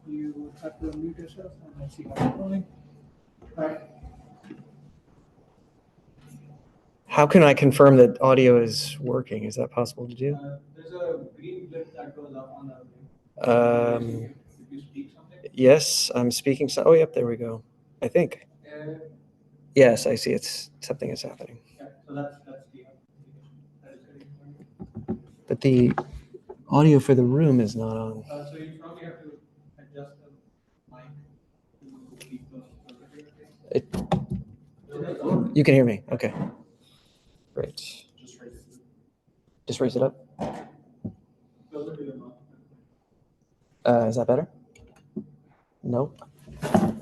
You have to unmute yourself and let's see how it's going. Right. How can I confirm that audio is working? Is that possible to do? There's a green blip that goes up on the Um, if you speak something. yes, I'm speaking. Oh, yep, there we go. I think. Yes, I see. It's something is happening. Yeah, so that's the that is getting. But the audio for the room is not on. So you probably have to adjust the mic to keep You can hear me. Okay. Great. Just raise it up. Is that better? Nope. How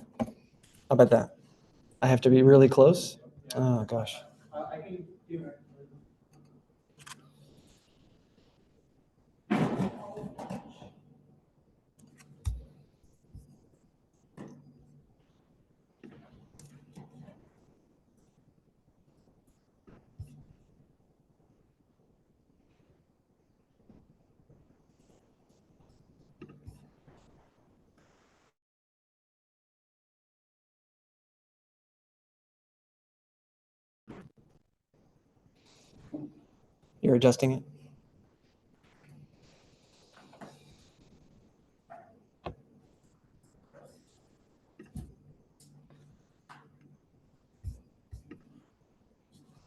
about that? I have to be really close? Oh, gosh. I can give it. You're adjusting it?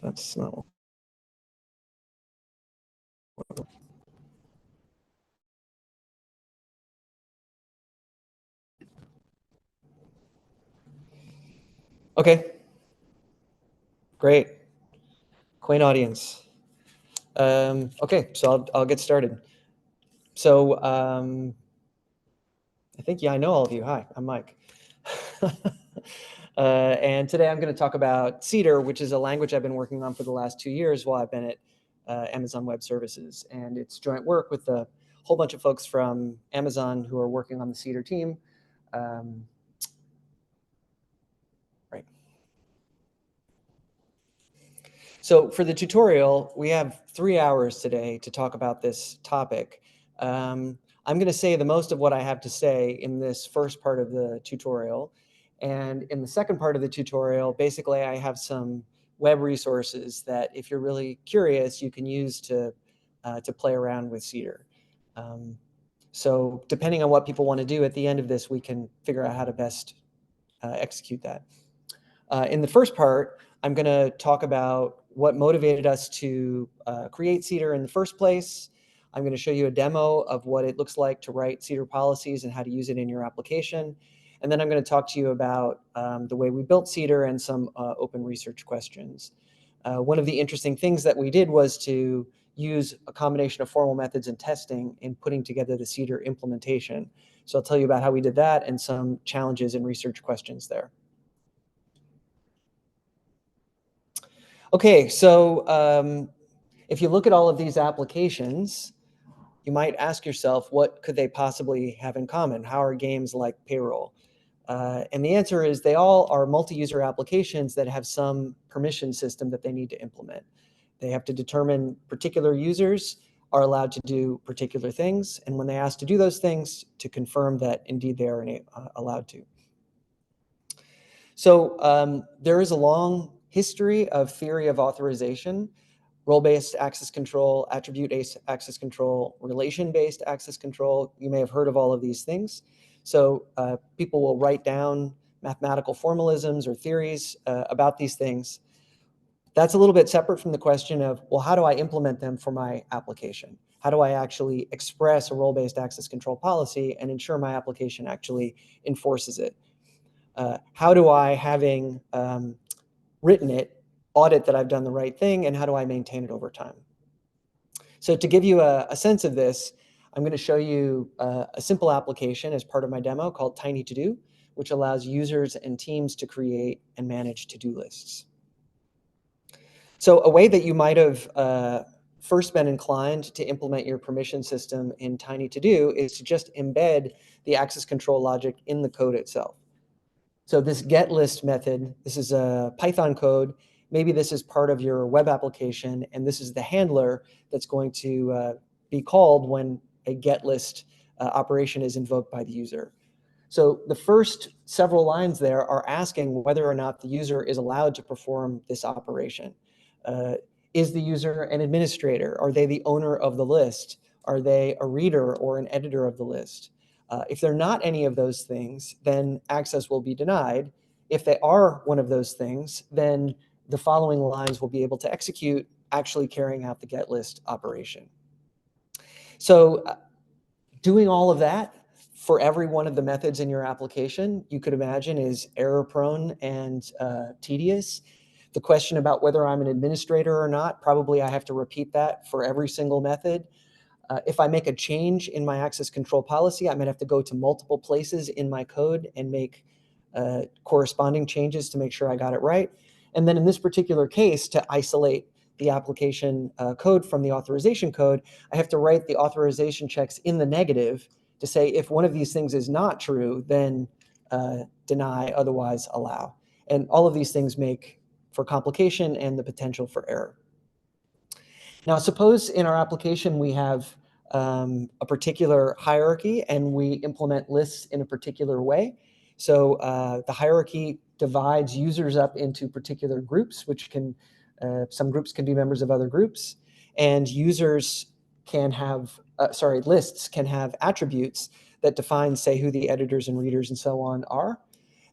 That's not what. Okay. Great. Quaint audience. Okay, so I'll get started. So I think, yeah, I know all of you. Hi, I'm Mike. And today I'm going to talk about Cedar, which is a language I've been working on for the last 2 years while I've been at Amazon Web Services. And it's joint work with a whole bunch of folks from Amazon who are working on the Cedar team. Right. So for the tutorial, we have 3 hours today to talk about this topic. I'm going to say the most of what I have to say in this first part of the tutorial. And in the second part of the tutorial, basically, I have some web resources that if you're really curious, you can use to play around with Cedar. So depending on what people want to do at the end of this, we can figure out how to best execute that. In the first part, I'm going to talk about what motivated us to create Cedar in the first place. I'm going to show you a demo of what it looks like to write Cedar policies and how to use it in your application. And then I'm going to talk to you about the way we built Cedar and some open research questions. One of the interesting things that we did was to use a combination of formal methods and testing in putting together the Cedar implementation. So I'll tell you about how we did that and some challenges and research questions there. Okay, so if you look at all of these applications, you might ask yourself, what could they possibly have in common? How are games like payroll? And the answer is they all are multi-user applications that have some permission system that they need to implement. They have to determine particular users are allowed to do particular things, and when they ask to do those things, to confirm that indeed they are allowed to. So there is a long history of theory of authorization, role-based access control, attribute-based access control, relation-based access control. You may have heard of all of these things. So people will write down mathematical formalisms or theories about these things. That's a little bit separate from the question of, well, how do I implement them for my application? How do I actually express a role-based access control policy and ensure my application actually enforces it? How do I, having written it, audit that I've done the right thing, and how do I maintain it over time? So to give you a sense of this, I'm going to show you a simple application as part of my demo called Tiny To Do, which allows users and teams to create and manage to-do lists. So a way that you might have first been inclined to implement your permission system in Tiny To Do is to just embed the access control logic in the code itself. So this get list method, this is a Python code. Maybe this is part of your web application, and this is the handler that's going to be called when a get list operation is invoked by the user. So the first several lines there are asking whether or not the user is allowed to perform this operation. Is the user an administrator? Are they the owner of the list? Are they a reader or an editor of the list? If they're not any of those things, then access will be denied. If they are one of those things, then the following lines will be able to execute, actually carrying out the get list operation. So doing all of that for every one of the methods in your application, you could imagine, is error prone and tedious. The question about whether I'm an administrator or not, probably I have to repeat that for every single method. If I make a change in my access control policy, I might have to go to multiple places in my code and make corresponding changes to make sure I got it right. And then in this particular case, to isolate the application code from the authorization code, I have to write the authorization checks in the negative to say if one of these things is not true, then deny, otherwise allow. And all of these things make for complication and the potential for error. Now, suppose in our application we have a particular hierarchy and we implement lists in a particular way. So the hierarchy divides users up into particular groups, which can, some groups can be members of other groups, and users can have, lists can have attributes that define, say, who the editors and readers and so on are.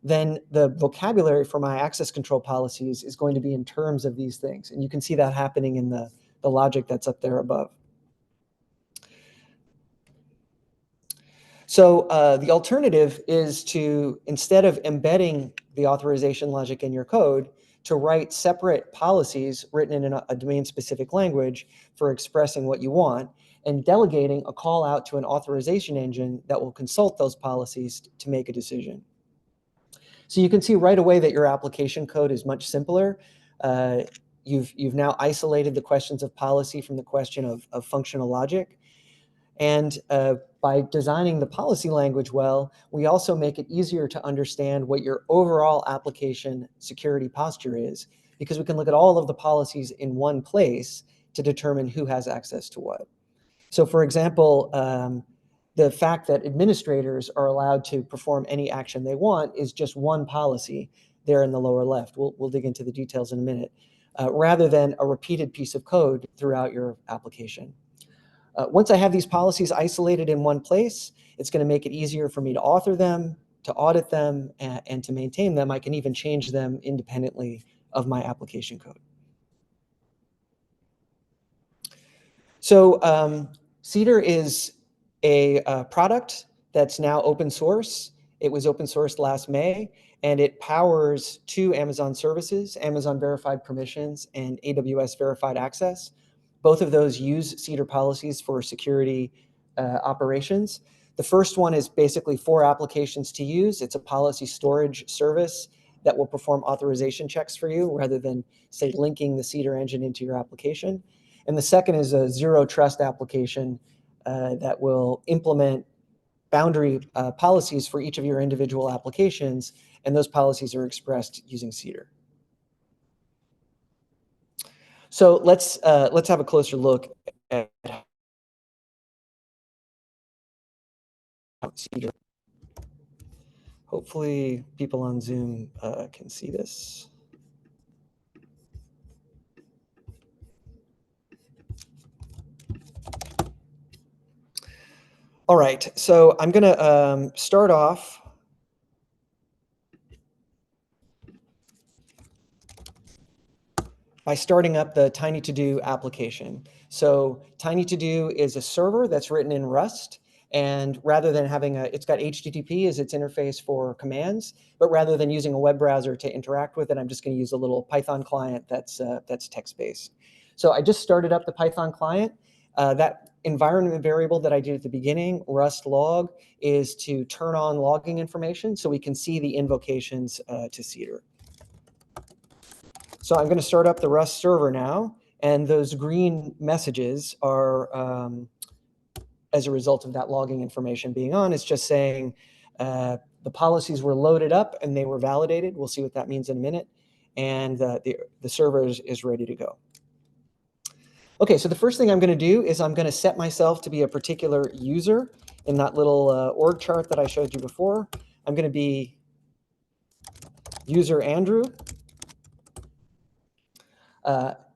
Then the vocabulary for my access control policies is going to be in terms of these things. And you can see that happening in the logic that's up there above. So the alternative is to, instead of embedding the authorization logic in your code, to write separate policies written in a domain-specific language for expressing what you want, and delegating a call out to an authorization engine that will consult those policies to make a decision. So you can see right away that your application code is much simpler. You've now isolated the questions of policy from the question of functional logic. And by designing the policy language well, we also make it easier to understand what your overall application security posture is, because we can look at all of the policies in one place to determine who has access to what. So for example, the fact that administrators are allowed to perform any action they want is just one policy there in the lower left. We'll dig into the details in a minute, rather than a repeated piece of code throughout your application. Once I have these policies isolated in one place, it's going to make it easier for me to author them, to audit them, and to maintain them. I can even change them independently of my application code. So Cedar is a product that's now open source. It was open sourced last May, and it powers 2 Amazon services, Amazon Verified Permissions and AWS Verified Access. Both of those use Cedar policies for security operations. The first one is basically 4 applications to use. It's a policy storage service that will perform authorization checks for you rather than, say, linking the Cedar engine into your application. And the second is a zero trust application that will implement boundary policies for each of your individual applications, and those policies are expressed using Cedar. So let's have a closer look at Cedar. Hopefully people on Zoom can see this. All right, so I'm going to start off by starting up the TinyToDo application. So TinyToDo is a server that's written in Rust, and rather than having it's got HTTP as its interface for commands, but rather than using a web browser to interact with it, I'm just going to use a little Python client that's text-based. So I just started up the Python client. That environment variable that I did at the beginning, Rust log, is to turn on logging information so we can see the invocations to Cedar. So I'm going to start up the Rust server now, and those green messages are, as a result of that logging information being on, it's just saying the policies were loaded up and they were validated. We'll see what that means in a minute. And the server is ready to go. Okay, so the first thing I'm going to do is I'm going to set myself to be a particular user in that little org chart that I showed you before. I'm going to be user Andrew.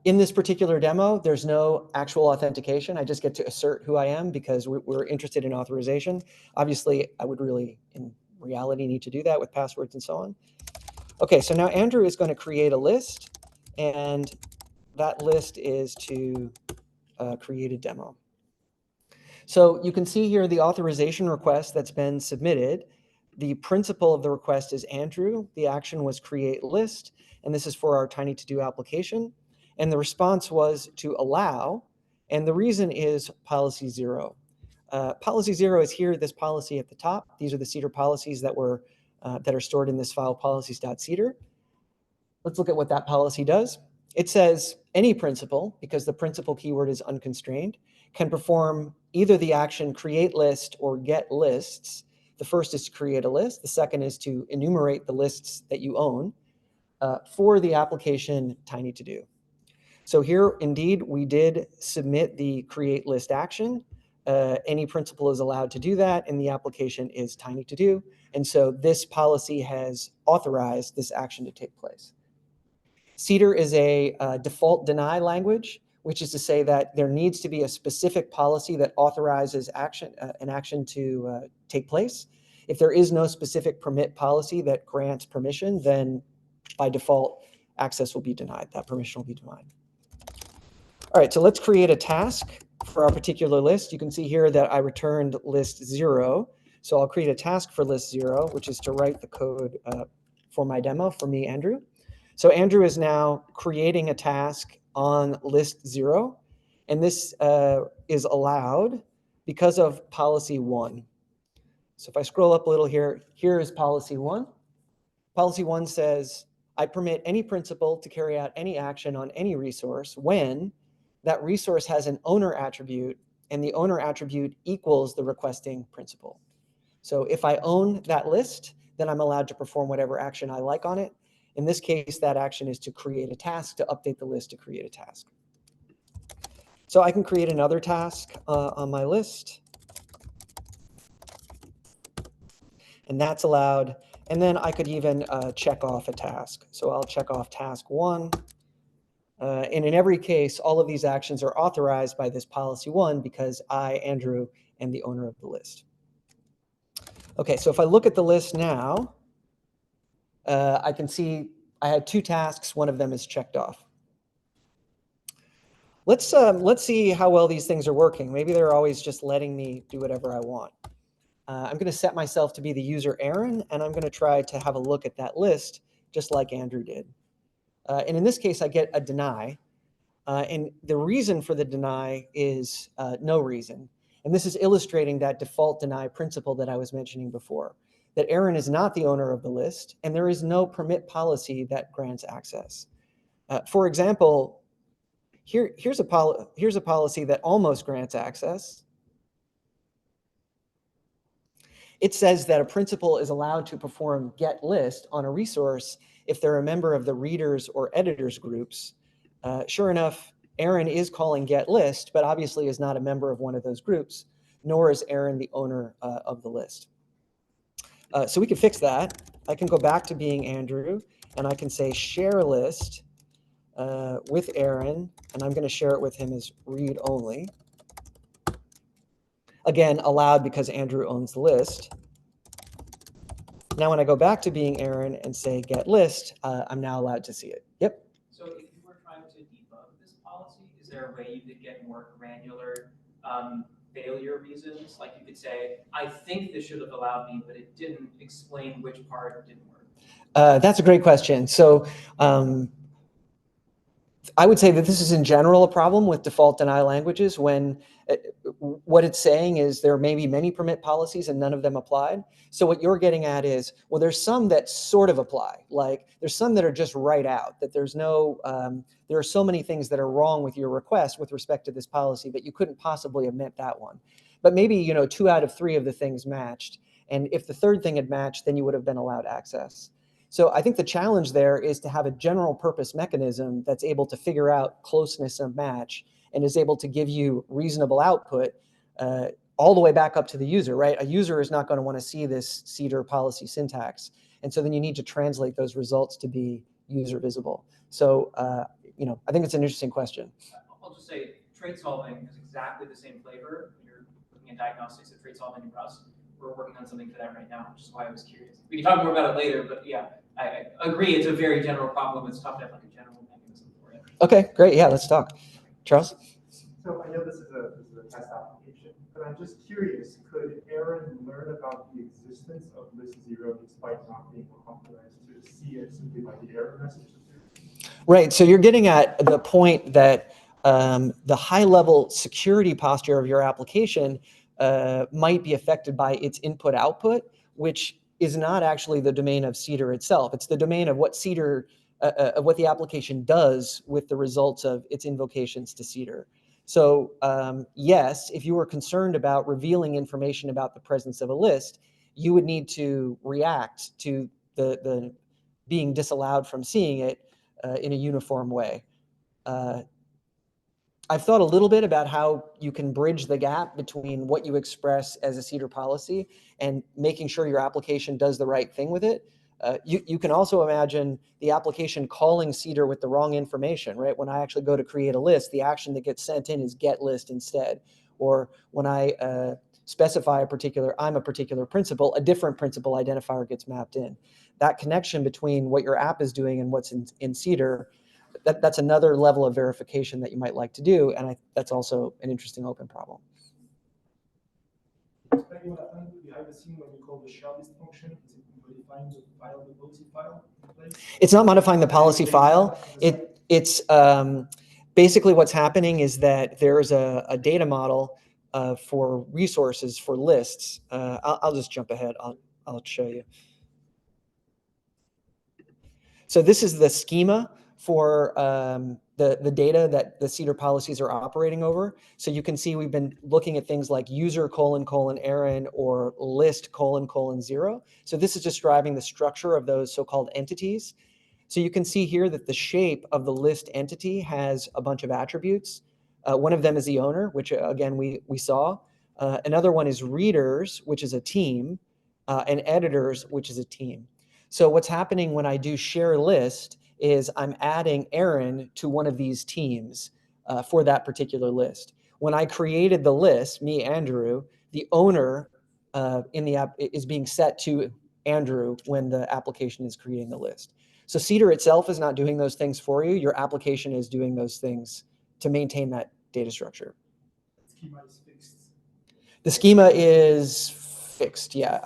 In this particular demo, there's no actual authentication. I just get to assert who I am because we're interested in authorization. Obviously, I would really, in reality, need to do that with passwords and so on. Okay, so now Andrew is going to create a list, and that list is to create a demo. So you can see here the authorization request that's been submitted. The principal of the request is Andrew. The action was create list, and this is for our Tiny To Do application. And the response was to allow, and the reason is policy 0. Policy 0 is here, this policy at the top. These are the Cedar policies that are stored in this file, policies.cedar. Let's look at what that policy does. It says any principal, because the principal keyword is unconstrained, can perform either the action create list or get lists. The first is to create a list. The second is to enumerate the lists that you own for the application Tiny To Do. So here, indeed, we did submit the create list action. Any principal is allowed to do that, and the application is Tiny To Do. And so this policy has authorized this action to take place. Cedar is a default deny language, which is to say that there needs to be a specific policy that authorizes an action to take place. If there is no specific permit policy that grants permission, then by default, access will be denied. That permission will be denied. All right, so let's create a task for our particular list. You can see here that I returned list 0. So I'll create a task for list 0, which is to write the code for my demo, for me, Andrew. So Andrew is now creating a task on list 0, and this is allowed because of policy 1. So if I scroll up a little here, here is policy 1. Policy 1 says, I permit any principal to carry out any action on any resource when that resource has an owner attribute, and the owner attribute equals the requesting principal. So if I own that list, then I'm allowed to perform whatever action I like on it. In this case, that action is to create a task, to update the list to create a task. So I can create another task on my list, and that's allowed. And then I could even check off a task. So I'll check off task 1. And in every case, all of these actions are authorized by this policy 1 because I, Andrew, am the owner of the list. Okay, so if I look at the list now, I can see I had 2 tasks. One of them is checked off. Let's see how well these things are working. Maybe they're always just letting me do whatever I want. I'm going to set myself to be the user Aaron, and I'm going to try to have a look at that list just like Andrew did. And in this case, I get a deny. And the reason for the deny is no reason. And this is illustrating that default deny principle that I was mentioning before, that Aaron is not the owner of the list, and there is no permit policy that grants access. For example, here's a policy that almost grants access. It says that a principal is allowed to perform get list on a resource if they're a member of the readers or editors groups. Sure enough, Aaron is calling get list, but obviously is not a member of one of those groups, nor is Aaron the owner of the list. So we can fix that. I can go back to being Andrew, and I can say share list with Aaron, and I'm going to share it with him as read only. Again, allowed because Andrew owns the list. Now, when I go back to being Aaron and say get list, I'm now allowed to see it. Yep. So if you were trying to debug this policy, is there a way you could get more granular failure reasons? Like you could say, I think this should have allowed me, but it didn't explain which part didn't work. That's a great question. So I would say that this is in general a problem with default deny languages when what it's saying is there may be many permit policies and none of them applied. So what you're getting at is, well, there's some that sort of apply. Like there's some that are just right out, that there's no, there are so many things that are wrong with your request with respect to this policy that you couldn't possibly have meant that one. But maybe, 2 out of 3 of the things matched. And if the third thing had matched, then you would have been allowed access. So I think the challenge there is to have a general purpose mechanism that's able to figure out closeness of match and is able to give you reasonable output, all the way back up to the user, right? A user is not going to want to see this Cedar policy syntax. And so then you need to translate those results to be user visible. So, I think it's an interesting question. I'll just say trait solving is exactly the same flavor when you're looking at diagnostics of trait solving in Rust. We're working on something for that right now, which is why I was curious. We can talk more about it later, but yeah, I agree it's a very general problem. It's tough to have like a general mechanism for it. Okay, great. Yeah, let's talk. Charles? So I know this is a test application, but I'm just curious, could Aaron learn about the existence of list 0 despite not being authorized to see it simply by the error message? Right, so you're getting at the point that the high-level security posture of your application might be affected by its input-output, which is not actually the domain of Cedar itself. It's the domain of what Cedar, of what the application does with the results of its invocations to Cedar. So yes, if you were concerned about revealing information about the presence of a list, you would need to react to the being disallowed from seeing it in a uniform way. I've thought a little bit about how you can bridge the gap between what you express as a Cedar policy and making sure your application does the right thing with it. You can also imagine the application calling Cedar with the wrong information, right? When I actually go to create a list, the action that gets sent in is get list instead. Or when I specify I'm a particular principal, a different principal identifier gets mapped in. That connection between what your app is doing and what's in Cedar, that's another level of verification that you might like to do, and that's also an interesting open problem. Behind the scene, when you call the shell list function, is it modifying the file, the policy file? It's not modifying the policy file. It's basically what's happening is that there's a data model for resources for lists. I'll just jump ahead. I'll show you. So this is the schema for the data that the Cedar policies are operating over. So you can see we've been looking at things like user : Aaron or list : 0. So this is describing the structure of those so-called entities. So you can see here that the shape of the list entity has a bunch of attributes. One of them is the owner, which again we saw. Another one is readers, which is a team, and editors, which is a team. So what's happening when I do share list is I'm adding Aaron to one of these teams for that particular list. When I created the list, me, Andrew, the owner in the app is being set to Andrew when the application is creating the list. So Cedar itself is not doing those things for you. Your application is doing those things to maintain that data structure. The schema is fixed. The schema is fixed, yeah.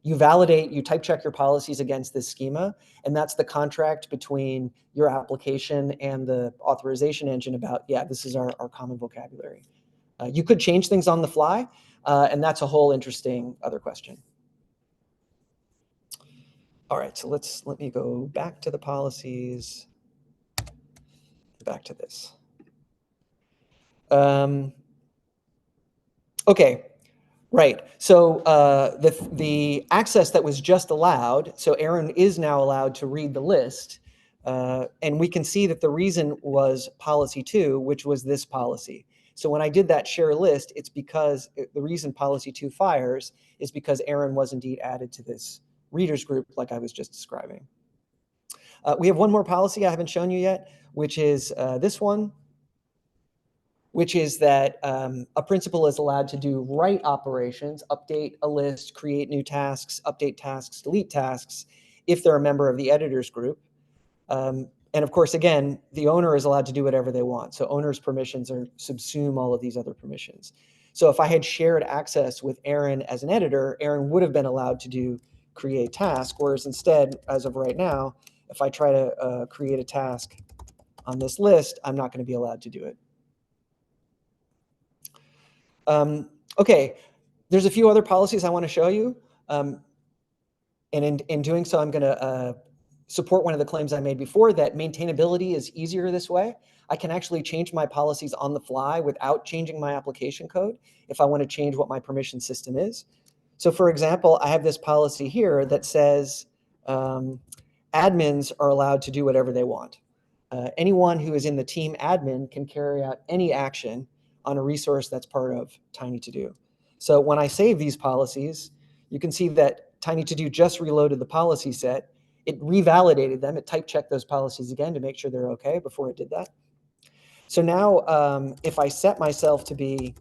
You validate, you type check your policies against this schema, and that's the contract between your application and the authorization engine about, yeah, this is our common vocabulary. You could change things on the fly, and that's a whole interesting other question. All right, so let me go back to the policies, back to this. Okay. Right. So the access that was just allowed, so Aaron is now allowed to read the list, and we can see that the reason was policy 2, which was this policy. So when I did that share list, it's because the reason policy 2 fires is because Aaron was indeed added to this readers group like I was just describing. We have one more policy I haven't shown you yet, which is this one, which is that a principal is allowed to do write operations, update a list, create new tasks, update tasks, delete tasks, if they're a member of the editors group. And of course, again, the owner is allowed to do whatever they want. So owner's permissions subsume all of these other permissions. So if I had shared access with Aaron as an editor, Aaron would have been allowed to do create task, whereas instead, as of right now, if I try to create a task on this list, I'm not going to be allowed to do it. Okay, there's a few other policies I want to show you. And in doing so, I'm going to support one of the claims I made before, that maintainability is easier this way. I can actually change my policies on the fly without changing my application code if I want to change what my permission system is. So for example, I have this policy here that says admins are allowed to do whatever they want. Anyone who is in the team admin can carry out any action on a resource that's part of tiny-to-do. So when I save these policies, you can see that tiny-to-do just reloaded the policy set. It revalidated them. It type checked those policies again to make sure they're okay before it did that. So now if I set myself to be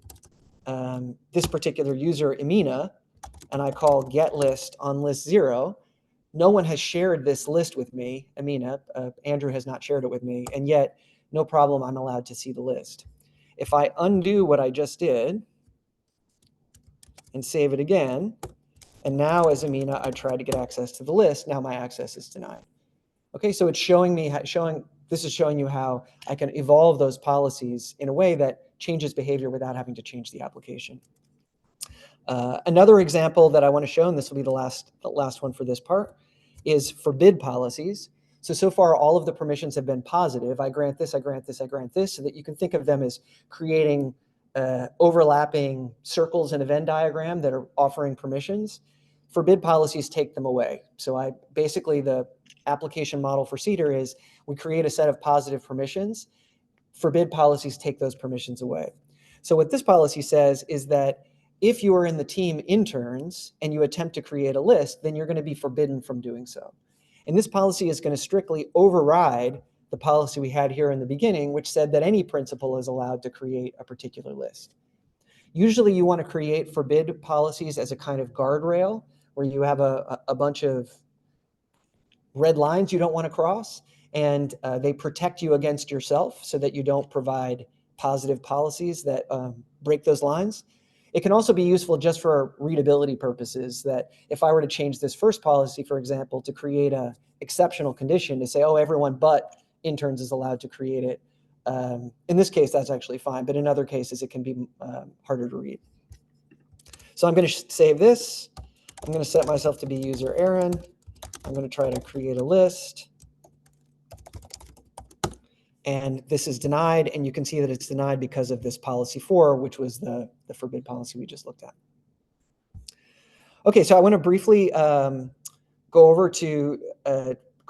this particular user, Emina, and I call get list on list 0, no one has shared this list with me, Emina. Andrew has not shared it with me, and yet, no problem, I'm allowed to see the list. If I undo what I just did and save it again, and now as Emina, I try to get access to the list, now my access is denied. Okay, so it's showing me, this is showing you how I can evolve those policies in a way that changes behavior without having to change the application. Another example that I want to show, and this will be the last one for this part, is forbid policies. So far, all of the permissions have been positive. I grant this, I grant this, I grant this, so that you can think of them as creating overlapping circles in a Venn diagram that are offering permissions. Forbid policies take them away. So basically, the application model for Cedar is we create a set of positive permissions. Forbid policies take those permissions away. So what this policy says is that if you are in the team interns and you attempt to create a list, then you're going to be forbidden from doing so. And this policy is going to strictly override the policy we had here in the beginning, which said that any principal is allowed to create a particular list. Usually you want to create forbid policies as a kind of guardrail where you have a bunch of red lines you don't want to cross, and they protect you against yourself so that you don't provide positive policies that break those lines. It can also be useful just for readability purposes, that if I were to change this first policy, for example, to create an exceptional condition to say, oh, everyone but interns is allowed to create it. In this case, that's actually fine, but in other cases, it can be harder to read. So I'm going to save this. I'm going to set myself to be user Aaron. I'm going to try to create a list. And this is denied, and you can see that it's denied because of this policy 4, which was the forbid policy we just looked at. Okay, so I want to briefly go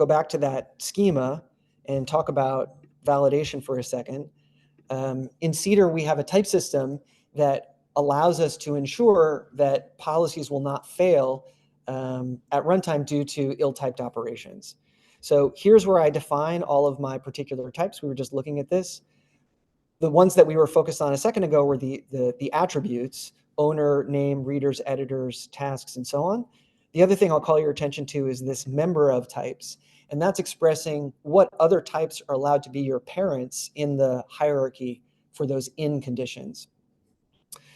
back to that schema and talk about validation for a second. In Cedar, we have a type system that allows us to ensure that policies will not fail at runtime due to ill-typed operations. So here's where I define all of my particular types. We were just looking at this. The ones that we were focused on a second ago were the attributes: owner, name, readers, editors, tasks, and so on. The other thing I'll call your attention to is this member of types, and that's expressing what other types are allowed to be your parents in the hierarchy for those in conditions.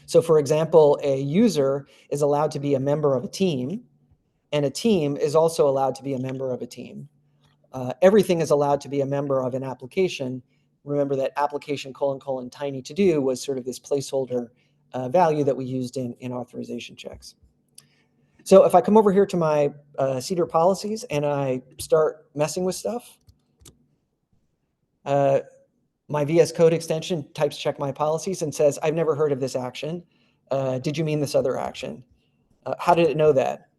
So for example, a user is allowed to be a member of a team, and a team is also allowed to be a member of a team. Everything is allowed to be a member of an application. Remember that application : tiny to do was sort of this placeholder value that we used in authorization checks. So if I come over here to my Cedar policies and I start messing with stuff, my VS Code extension types check my policies and says, I've never heard of this action. Did you mean this other action? How did it know that?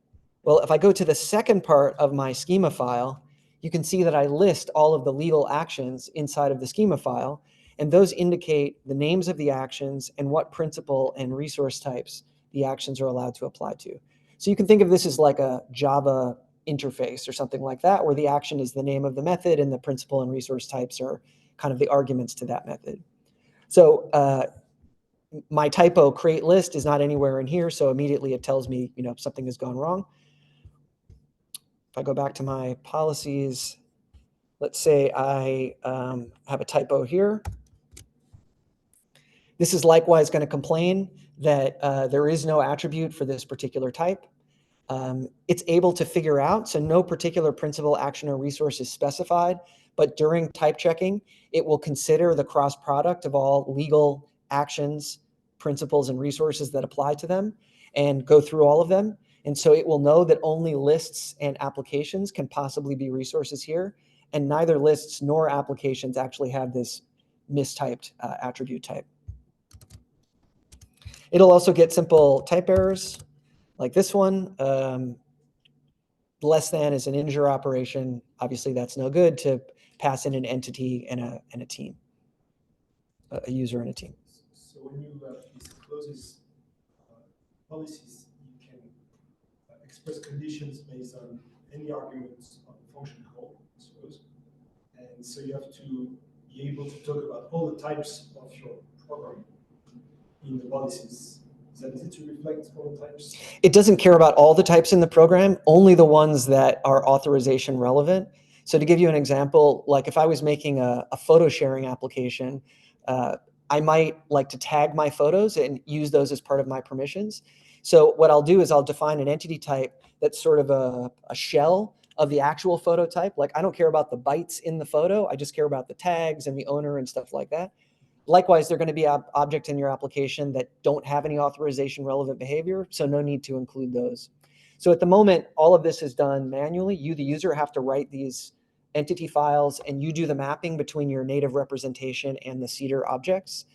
Well, if I go to the second part of my schema file, you can see that I list all of the legal actions inside of the schema file, and those indicate the names of the actions and what principal and resource types the actions are allowed to apply to. So you can think of this as like a Java interface or something like that, where the action is the name of the method and the principal and resource types are kind of the arguments to that method. So my typo create list is not anywhere in here, so immediately it tells me, something has gone wrong. If I go back to my policies, let's say I have a typo here. This is likewise going to complain that there is no attribute for this particular type. It's able to figure out, so no particular principal, action, or resource is specified, but during type checking, it will consider the cross product of all legal actions, principles, and resources that apply to them and go through all of them. And so it will know that only lists and applications can possibly be resources here, and neither lists nor applications actually have this mistyped attribute type. It'll also get simple type errors like this one. Less than is an integer operation. Obviously, that's no good to pass in an entity and a team, a user and a team. So when you disclose these policies, you can express conditions based on any arguments of the function call, I suppose. And so you have to be able to talk about all the types of your program in the policies. Is that easy to reflect all the types? It doesn't care about all the types in the program, only the ones that are authorization relevant. So to give you an example, like if I was making a photo sharing application, I might like to tag my photos and use those as part of my permissions. So what I'll do is I'll define an entity type that's sort of a shell of the actual photo type. Like I don't care about the bytes in the photo, I just care about the tags and the owner and stuff like that. Likewise, there are going to be objects in your application that don't have any authorization relevant behavior, so no need to include those. So at the moment, all of this is done manually. You, the user, have to write these entity files, and you do the mapping between your native representation and the Cedar objects.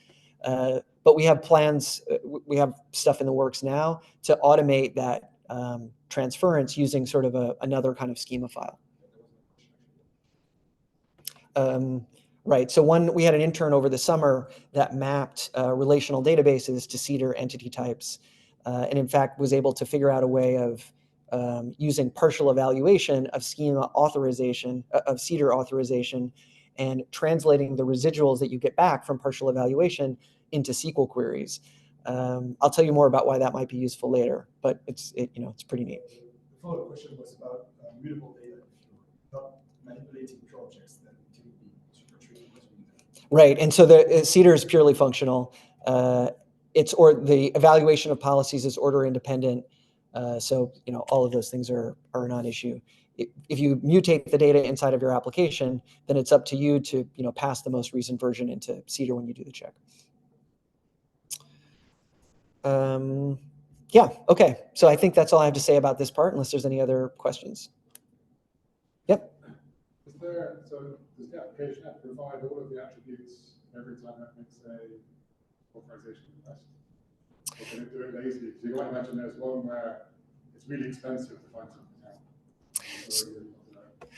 But we have plans, we have stuff in the works now to automate that transference using sort of another kind of schema file. Right, so we had an intern over the summer that mapped relational databases to Cedar entity types, and in fact was able to figure out a way of using partial evaluation of schema authorization, of Cedar authorization, and translating the residuals that you get back from partial evaluation into SQL queries. I'll tell you more about why that might be useful later, but it's pretty neat. The follow-up question was about mutable data. If you're not manipulating pure objects, then it would be super tricky to do that. Right, and so the Cedar is purely functional. The evaluation of policies is order independent. So all of those things are not an issue. If you mutate the data inside of your application, then it's up to you to pass the most recent version into Cedar when you do the check. Yeah, okay. So I think that's all I have to say about this part, unless there's any other questions. Yep. Does the application have to provide all of the attributes every time it makes a authorization request? Or can it do it lazily? Because you might imagine there's one where it's really expensive to find something out.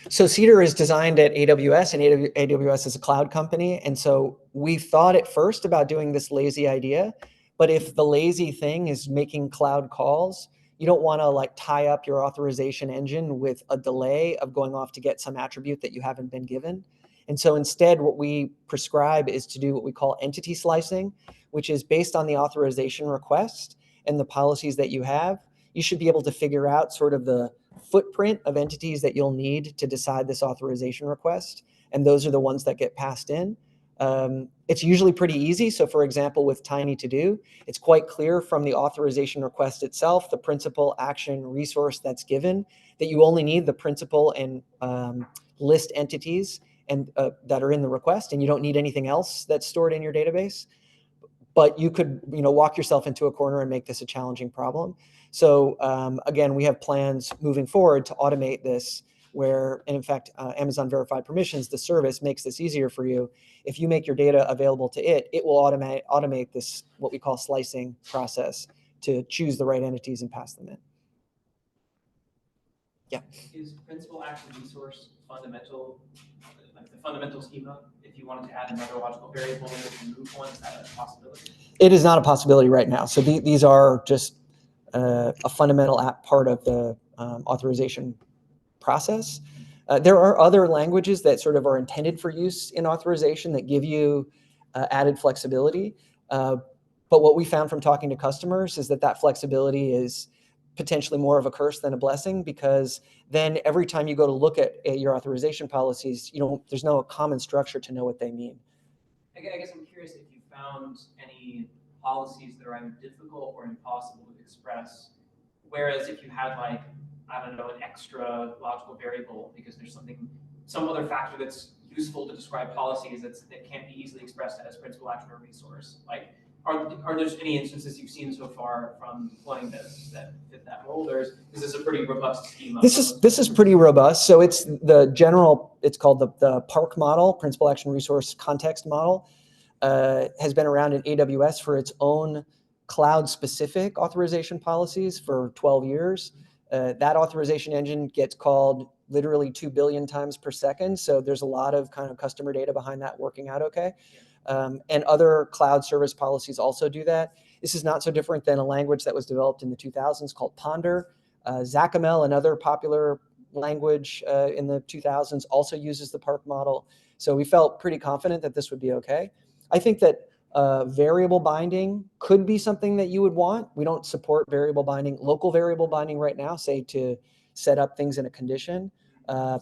So Cedar is designed at AWS, and AWS is a cloud company. And so we thought at first about doing this lazy idea, but if the lazy thing is making cloud calls, you don't want to tie up your authorization engine with a delay of going off to get some attribute that you haven't been given. And so instead, what we prescribe is to do what we call entity slicing, which is based on the authorization request and the policies that you have. You should be able to figure out sort of the footprint of entities that you'll need to decide this authorization request. And those are the ones that get passed in. It's usually pretty easy. So for example, with Tiny To Do, it's quite clear from the authorization request itself, the principal action resource that's given, that you only need the principal and list entities and that are in the request, and you don't need anything else that's stored in your database. But you could walk yourself into a corner and make this a challenging problem. So again, we have plans moving forward to automate this, where, and in fact, Amazon Verified Permissions, the service, makes this easier for you. If you make your data available to it, it will automate this, what we call slicing process, to choose the right entities and pass them in. Yeah. Is principal action resource fundamental, like the fundamental schema? If you wanted to add another logical variable and remove one, is that a possibility? It is not a possibility right now. So these are just a fundamental part of the authorization process. There are other languages that sort of are intended for use in authorization that give you added flexibility. But what we found from talking to customers is that flexibility is potentially more of a curse than a blessing, because then every time you go to look at your authorization policies, there's no common structure to know what they mean. I guess I'm curious if you found any policies that are either difficult or impossible to express, whereas if you had I don't know, an extra logical variable because there's some other factor that's useful to describe policies that can't be easily expressed as principal action or resource. Are there any instances you've seen so far from deploying this that fit that mold, or is this a pretty robust schema? This is pretty robust. So it's it's called the PARC model, Principal Action Resource Context Model, has been around in AWS for its own cloud-specific authorization policies for 12 years. That authorization engine gets called literally 2 billion times per second. So there's a lot of kind of customer data behind that working out okay. And other cloud service policies also do that. This is not so different than a language that was developed in the 2000s called Ponder. XAML, another popular language in the 2000s, also uses the Park model. So we felt pretty confident that this would be okay. I think that variable binding could be something that you would want. We don't support variable binding, local variable binding right now, say to set up things in a condition.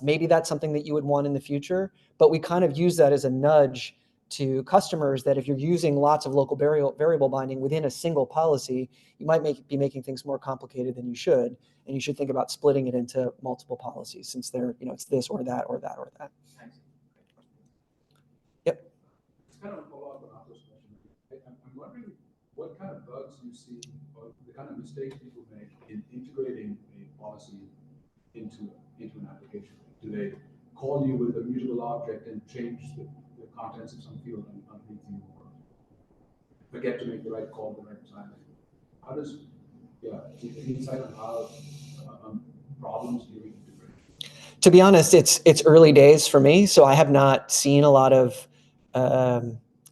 Maybe that's something that you would want in the future, but we kind of use that as a nudge to customers that if you're using lots of local variable binding within a single policy, you might be making things more complicated than you should, and you should think about splitting it into multiple policies since they're, it's this or that or that or that. Yep. It's kind of a follow-up on Arthur's question. I'm wondering what kind of bugs you see or the kind of mistakes people make in integrating a policy into an application. Do they call you with a mutable object and change the contents of some field underneath you, or forget to make the right call at the right time? How does, any insight on how problems during integration? To be honest, it's early days for me, so I have not seen a lot of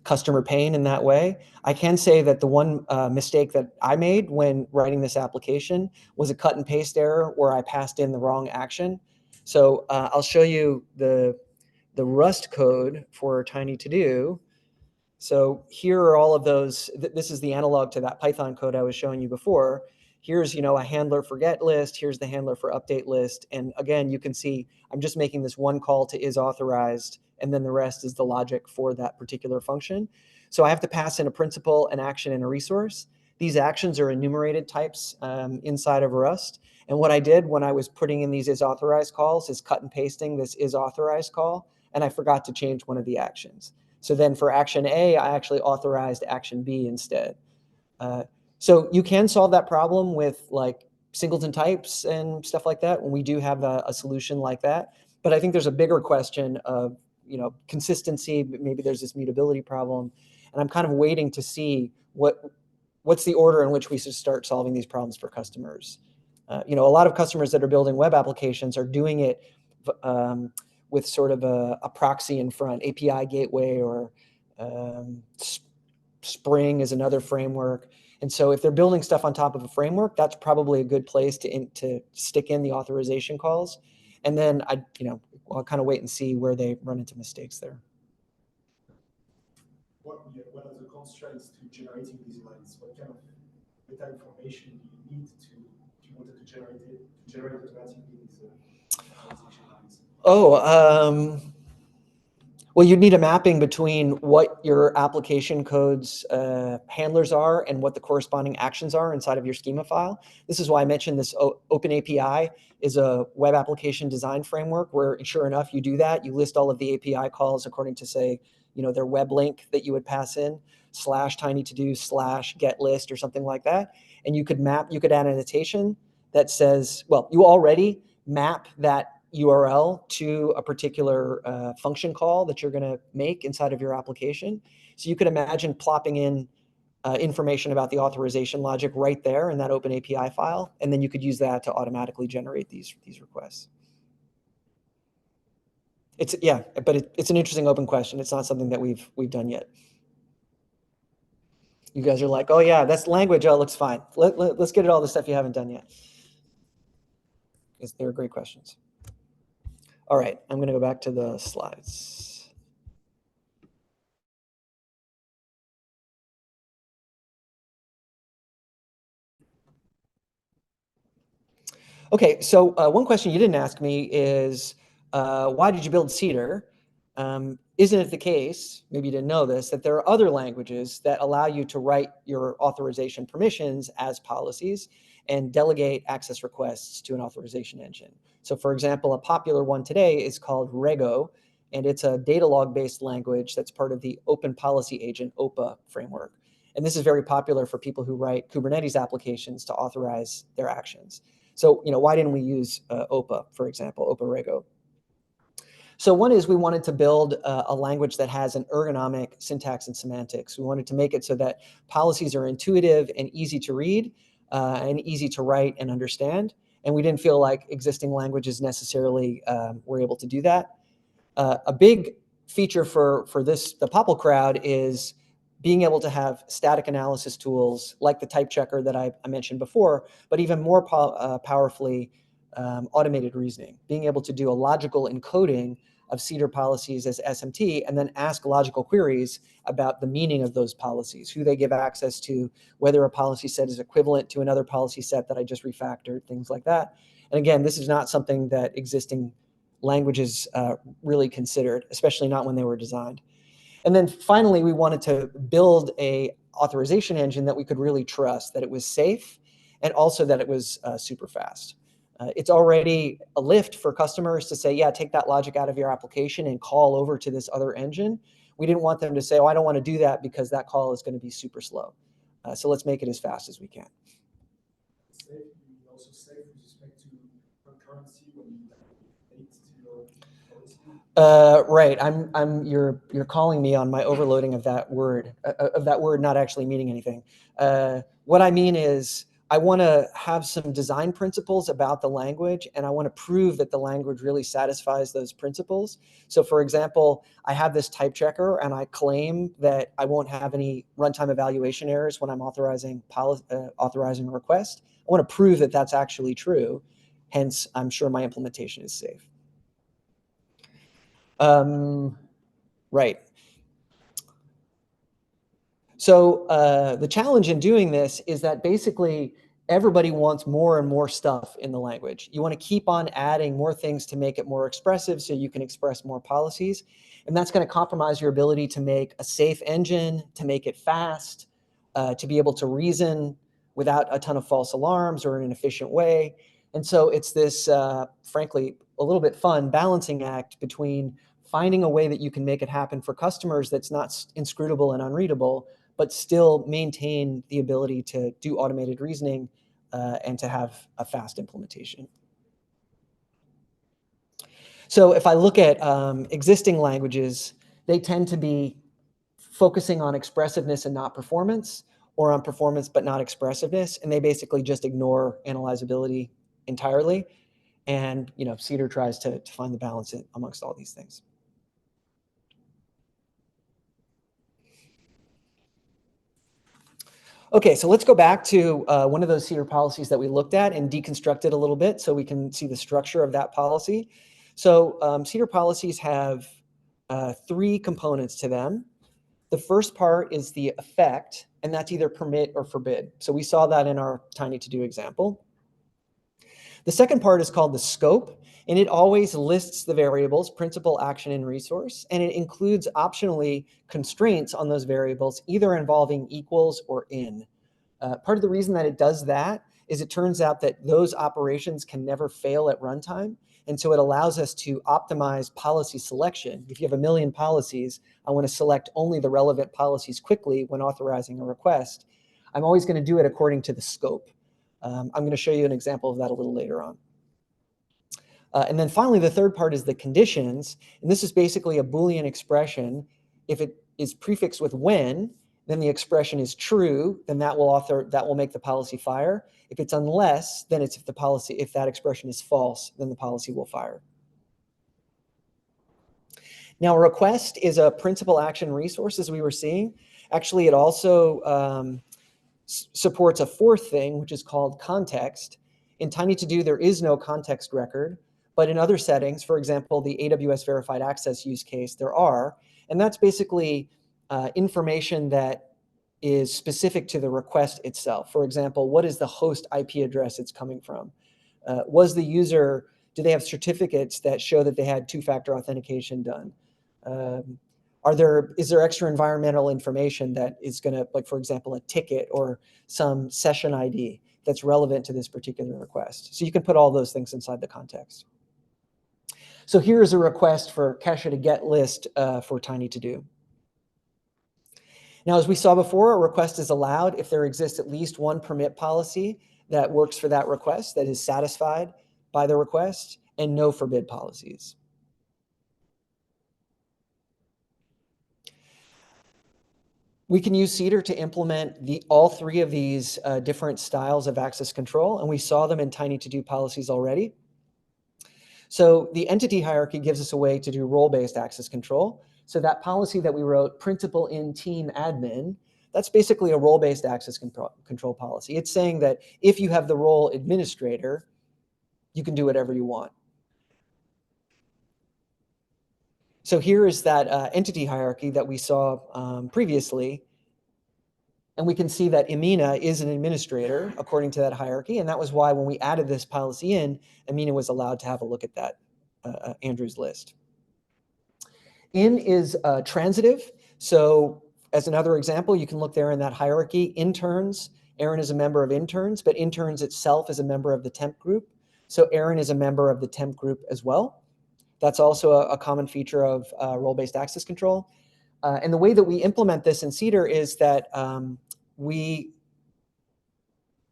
customer pain in that way. I can say that the one mistake that I made when writing this application was a cut and paste error where I passed in the wrong action. So I'll show you the Rust code for Tiny To Do. So here are all of those. This is the analog to that Python code I was showing you before. Here's, a handler for get list. Here's the handler for update list. And again, you can see I'm just making this one call to is authorized, and then the rest is the logic for that particular function. So I have to pass in a principal, an action, and a resource. These actions are enumerated types inside of Rust. And what I did when I was putting in these is authorized calls is cut and pasting this is authorized call, and I forgot to change one of the actions. So then for action A, I actually authorized action B instead. So you can solve that problem with like singleton types and stuff like that when we do have a solution like that. But I think there's a bigger question of consistency. Maybe there's this mutability problem, and I'm kind of waiting to see what's the order in which we should start solving these problems for customers. A lot of customers that are building web applications are doing it with sort of a proxy in front, API gateway, or Spring is another framework. And so if they're building stuff on top of a framework, that's probably a good place to stick in the authorization calls. And then I'll kind of wait and see where they run into mistakes there. What are the constraints to generating these lines? What kind of data information do you need if you wanted to generate automatically these authorization lines? Well, you'd need a mapping between what your application code's handlers are and what the corresponding actions are inside of your schema file. This is why I mentioned this OpenAPI is a web application design framework where, sure enough, you do that. You list all of the API calls according to, say, their web link that you would pass in, /tinytodо /getlist or something like that. And you could add an annotation that says, well, you already map that URL to a particular function call that you're going to make inside of your application. So you could imagine plopping in information about the authorization logic right there in that OpenAPI file, and then you could use that to automatically generate these requests. It's an interesting open question. It's not something that we've done yet. You guys are like, oh yeah, that's language. Oh, it looks fine. Let's get at all the stuff you haven't done yet. Because they're great questions. All right, I'm going to go back to the slides. Okay, so one question you didn't ask me is, why did you build Cedar? Isn't it the case, maybe you didn't know this, that there are other languages that allow you to write your authorization permissions as policies and delegate access requests to an authorization engine? So for example, a popular one today is called Rego, and it's a data log-based language that's part of the Open Policy Agent, OPA framework. And this is very popular for people who write Kubernetes applications to authorize their actions. So, why didn't we use OPA, for example, OPA Rego? So one is we wanted to build a language that has an ergonomic syntax and semantics. We wanted to make it so that policies are intuitive and easy to read and easy to write and understand. And we didn't feel like existing languages necessarily were able to do that. A big feature for the POPL crowd is being able to have static analysis tools like the type checker that I mentioned before, but even more powerfully, automated reasoning, being able to do a logical encoding of Cedar policies as SMT and then ask logical queries about the meaning of those policies, who they give access to, whether a policy set is equivalent to another policy set that I just refactored, things like that. And again, this is not something that existing languages really considered, especially not when they were designed. And then finally, we wanted to build a authorization engine that we could really trust, that it was safe, and also that it was super fast. It's already a lift for customers to say, yeah, take that logic out of your application and call over to this other engine. We didn't want them to say, oh, I don't want to do that because that call is going to be super slow. So let's make it as fast as we can. Safe, you also safe with respect to concurrency when you update to your policy. Right. You're calling me on my overloading of that word not actually meaning anything. What I mean is I want to have some design principles about the language, and I want to prove that the language really satisfies those principles. So for example, I have this type checker, and I claim that I won't have any runtime evaluation errors when I'm authorizing a request. I want to prove that that's actually true. Hence, I'm sure my implementation is safe. Right. So the challenge in doing this is that basically everybody wants more and more stuff in the language. You want to keep on adding more things to make it more expressive so you can express more policies. And that's going to compromise your ability to make a safe engine, to make it fast, to be able to reason without a ton of false alarms or in an efficient way. And so it's this, frankly, a little bit fun balancing act between finding a way that you can make it happen for customers that's not inscrutable and unreadable, but still maintain the ability to do automated reasoning and to have a fast implementation. So if I look at existing languages, they tend to be focusing on expressiveness and not performance, or on performance but not expressiveness, and they basically just ignore analyzability entirely. And Cedar tries to find the balance amongst all these things. Okay, so let's go back to one of those Cedar policies that we looked at and deconstruct it a little bit so we can see the structure of that policy. So Cedar policies have 3 components to them. The first part is the effect, and that's either permit or forbid. So we saw that in our tiny to-do example. The second part is called the scope, and it always lists the variables, principal, action, and resource, and it includes optionally constraints on those variables, either involving equals or in. Part of the reason that it does that is it turns out that those operations can never fail at runtime, and so it allows us to optimize policy selection. If you have 1 million policies, I want to select only the relevant policies quickly when authorizing a request. I'm always going to do it according to the scope. I'm going to show you an example of that a little later on. And then finally, the third part is the conditions. And this is basically a Boolean expression. If it is prefixed with when, then the expression is true, then that will make the policy fire. If it's unless, then it's if that expression is false, then the policy will fire. Now, a request is a principal action resource, as we were seeing. Actually, it also supports a fourth thing, which is called context. In Tiny To Do, there is no context record, but in other settings, for example, the AWS verified access use case, there are. And that's basically information that is specific to the request itself. For example, what is the host IP address it's coming from? Do they have certificates that show that they had 2-factor authentication done? Is there extra environmental information that is going to, like, for example, a ticket or some session ID that's relevant to this particular request? So you can put all those things inside the context. So here is a request for Kesha to get list for Tiny To Do. Now, as we saw before, a request is allowed if there exists at least one permit policy that works for that request, that is satisfied by the request, and no forbid policies. We can use Cedar to implement all 3 of these different styles of access control, and we saw them in Tiny To Do policies already. So the entity hierarchy gives us a way to do role-based access control. So that policy that we wrote, principal in team admin, that's basically a role-based access control policy. It's saying that if you have the role administrator, you can do whatever you want. So here is that entity hierarchy that we saw previously. And we can see that Amina is an administrator according to that hierarchy. And that was why when we added this policy in, Amina was allowed to have a look at that Andrew's list. In is transitive. So as another example, you can look there in that hierarchy. Interns, Aaron is a member of interns, but interns itself is a member of the temp group. So Aaron is a member of the temp group as well. That's also a common feature of role-based access control. And the way that we implement this in Cedar is that we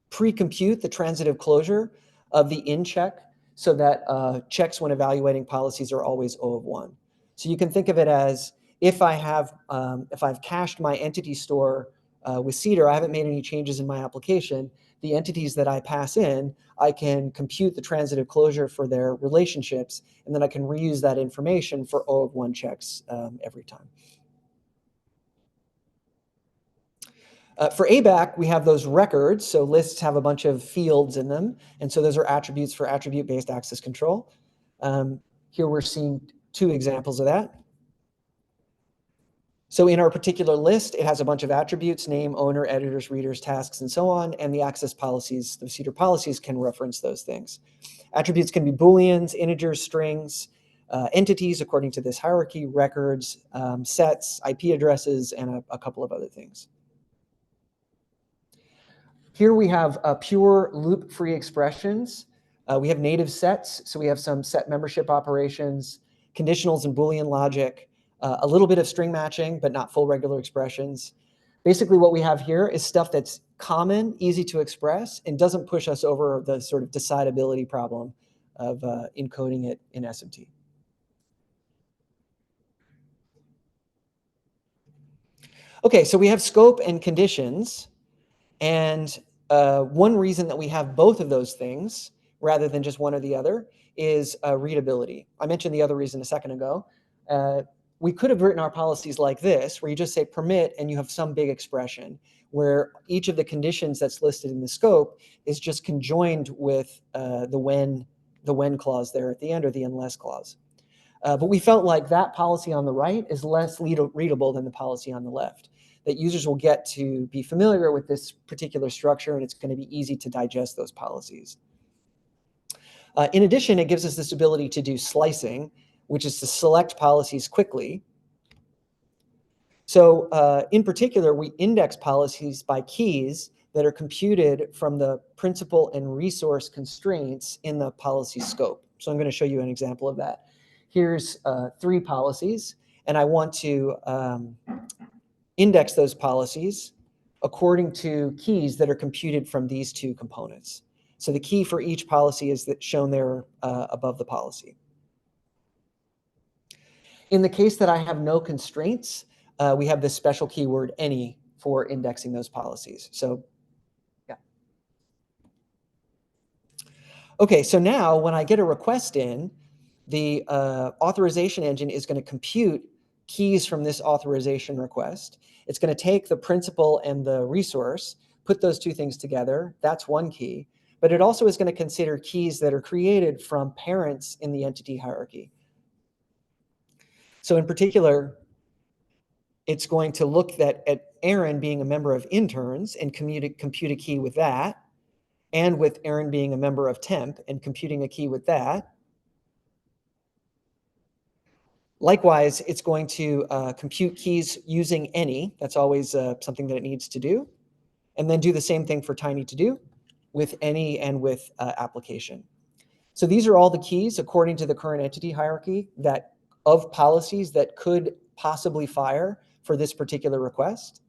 pre-compute the transitive closure of the in check so that checks when evaluating policies are always O of 1. So you can think of it as if I've cached my entity store with Cedar, I haven't made any changes in my application, the entities that I pass in, I can compute the transitive closure for their relationships, and then I can reuse that information for O of 1 checks every time. For ABAC, we have those records. So lists have a bunch of fields in them. And so those are attributes for attribute-based access control. Here we're seeing 2 examples of that. So in our particular list, it has a bunch of attributes, name, owner, editors, readers, tasks, and so on. And the access policies, the Cedar policies can reference those things. Attributes can be Booleans, integers, strings, entities according to this hierarchy, records, sets, IP addresses, and a couple of other things. Here we have pure loop-free expressions. We have native sets, so we have some set membership operations, conditionals and Boolean logic, a little bit of string matching, but not full regular expressions. Basically what we have here is stuff that's common, easy to express, and doesn't push us over the sort of decidability problem of encoding it in SMT. Okay, so we have scope and conditions. And one reason that we have both of those things rather than just one or the other is readability. I mentioned the other reason a second ago. We could have written our policies like this, where you just say permit and you have some big expression where each of the conditions that's listed in the scope is just conjoined with the when clause there at the end, or the unless clause. But we felt like that policy on the right is less readable than the policy on the left, that users will get to be familiar with this particular structure, and it's going to be easy to digest those policies. In addition, it gives us this ability to do slicing, which is to select policies quickly. So in particular, we index policies by keys that are computed from the principal and resource constraints in the policy scope. So I'm going to show you an example of that. Here's 3 policies, and I want to index those policies according to keys that are computed from these 2 components. So the key for each policy is shown there above the policy. In the case that I have no constraints, we have this special keyword any for indexing those policies. So yeah. Okay, so now when I get a request in, the authorization engine is going to compute keys from this authorization request. It's going to take the principal and the resource, put those 2 things together. That's one key. But it also is going to consider keys that are created from parents in the entity hierarchy. So in particular, it's going to look at Aaron being a member of interns and compute a key with that, and with Aaron being a member of temp and computing a key with that. Likewise, it's going to compute keys using any. That's always something that it needs to do. And then do the same thing for tiny to do with any and with application. So these are all the keys according to the current entity hierarchy of policies that could possibly fire for this particular request.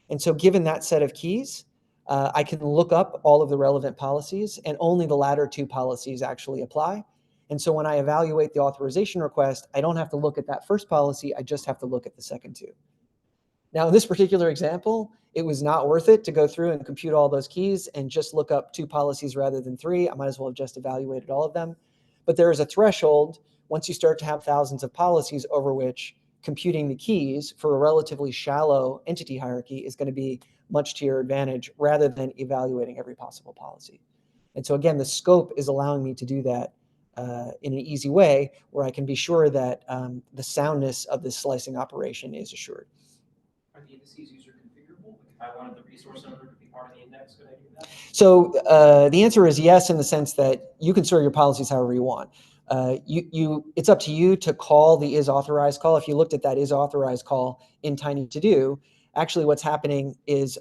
And so given that set of keys, I can look up all of the relevant policies, and only the latter 2 policies actually apply. And so when I evaluate the authorization request, I don't have to look at that first policy, I just have to look at the second 2. Now in this particular example, it was not worth it to go through and compute all those keys and just look up 2 policies rather than 3. I might as well have just evaluated all of them. But there is a threshold once you start to have thousands of policies over which computing the keys for a relatively shallow entity hierarchy is going to be much to your advantage rather than evaluating every possible policy. And so again, the scope is allowing me to do that in an easy way where I can be sure that the soundness of this slicing operation is assured. Are the indices user configurable? Like if I wanted the resource owner to be part of the index, could I do that? So the answer is yes, in the sense that you can store your policies however you want. It's up to you to call the isAuthorize call. If you looked at that isAuthorize call in Tiny To Do, actually what's happening is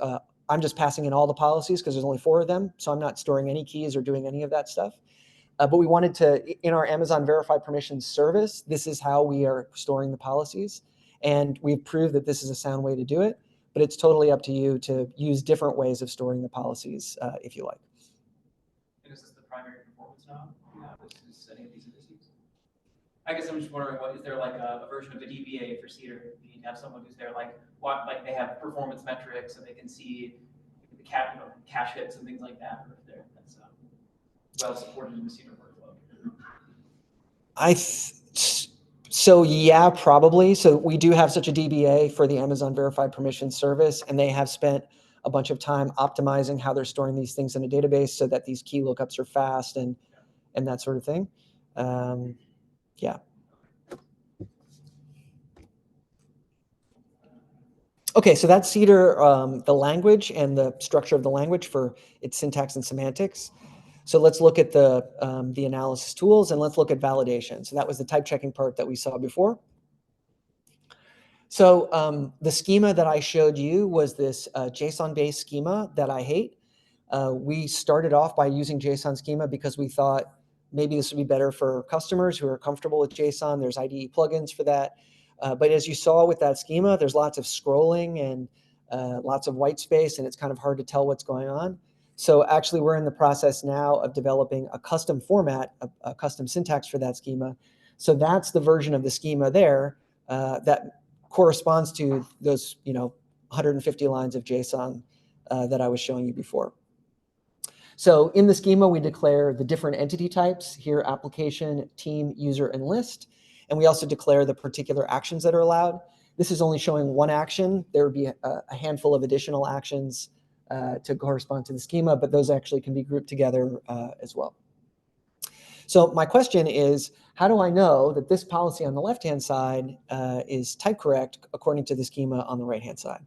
I'm just passing in all the policies because there's only 4 of them. So I'm not storing any keys or doing any of that stuff. But we wanted to, in our Amazon Verified Permissions service, this is how we are storing the policies. And we've proved that this is a sound way to do it. But it's totally up to you to use different ways of storing the policies if you like. And is this the primary performance knob? Yeah, this is setting up these indices. I guess I'm just wondering, what is there like a version of the DBA for Cedar? You need to have someone who's there, like they have performance metrics and they can see the cache hits and things like that, or if that's well supported in the Cedar workflow. So yeah, probably. So we do have such a DBA for the Amazon Verified Permissions service, and they have spent a bunch of time optimizing how they're storing these things in a database so that these key lookups are fast and that sort of thing. Yeah. Okay, so that's Cedar, the language and the structure of the language for its syntax and semantics. So let's look at the analysis tools, and let's look at validation. So that was the type checking part that we saw before. So the schema that I showed you was this JSON-based schema that I hate. We started off by using JSON schema because we thought maybe this would be better for customers who are comfortable with JSON. There's IDE plugins for that. But as you saw with that schema, there's lots of scrolling and lots of white space, and it's kind of hard to tell what's going on. So actually, we're in the process now of developing a custom format, a custom syntax for that schema. So that's the version of the schema there that corresponds to those 150 lines of JSON that I was showing you before. So in the schema, we declare the different entity types here: application, team, user, and list. And we also declare the particular actions that are allowed. This is only showing one action. There would be a handful of additional actions to correspond to the schema, but those actually can be grouped together as well. So my question is, how do I know that this policy on the left-hand side is type correct according to the schema on the right-hand side?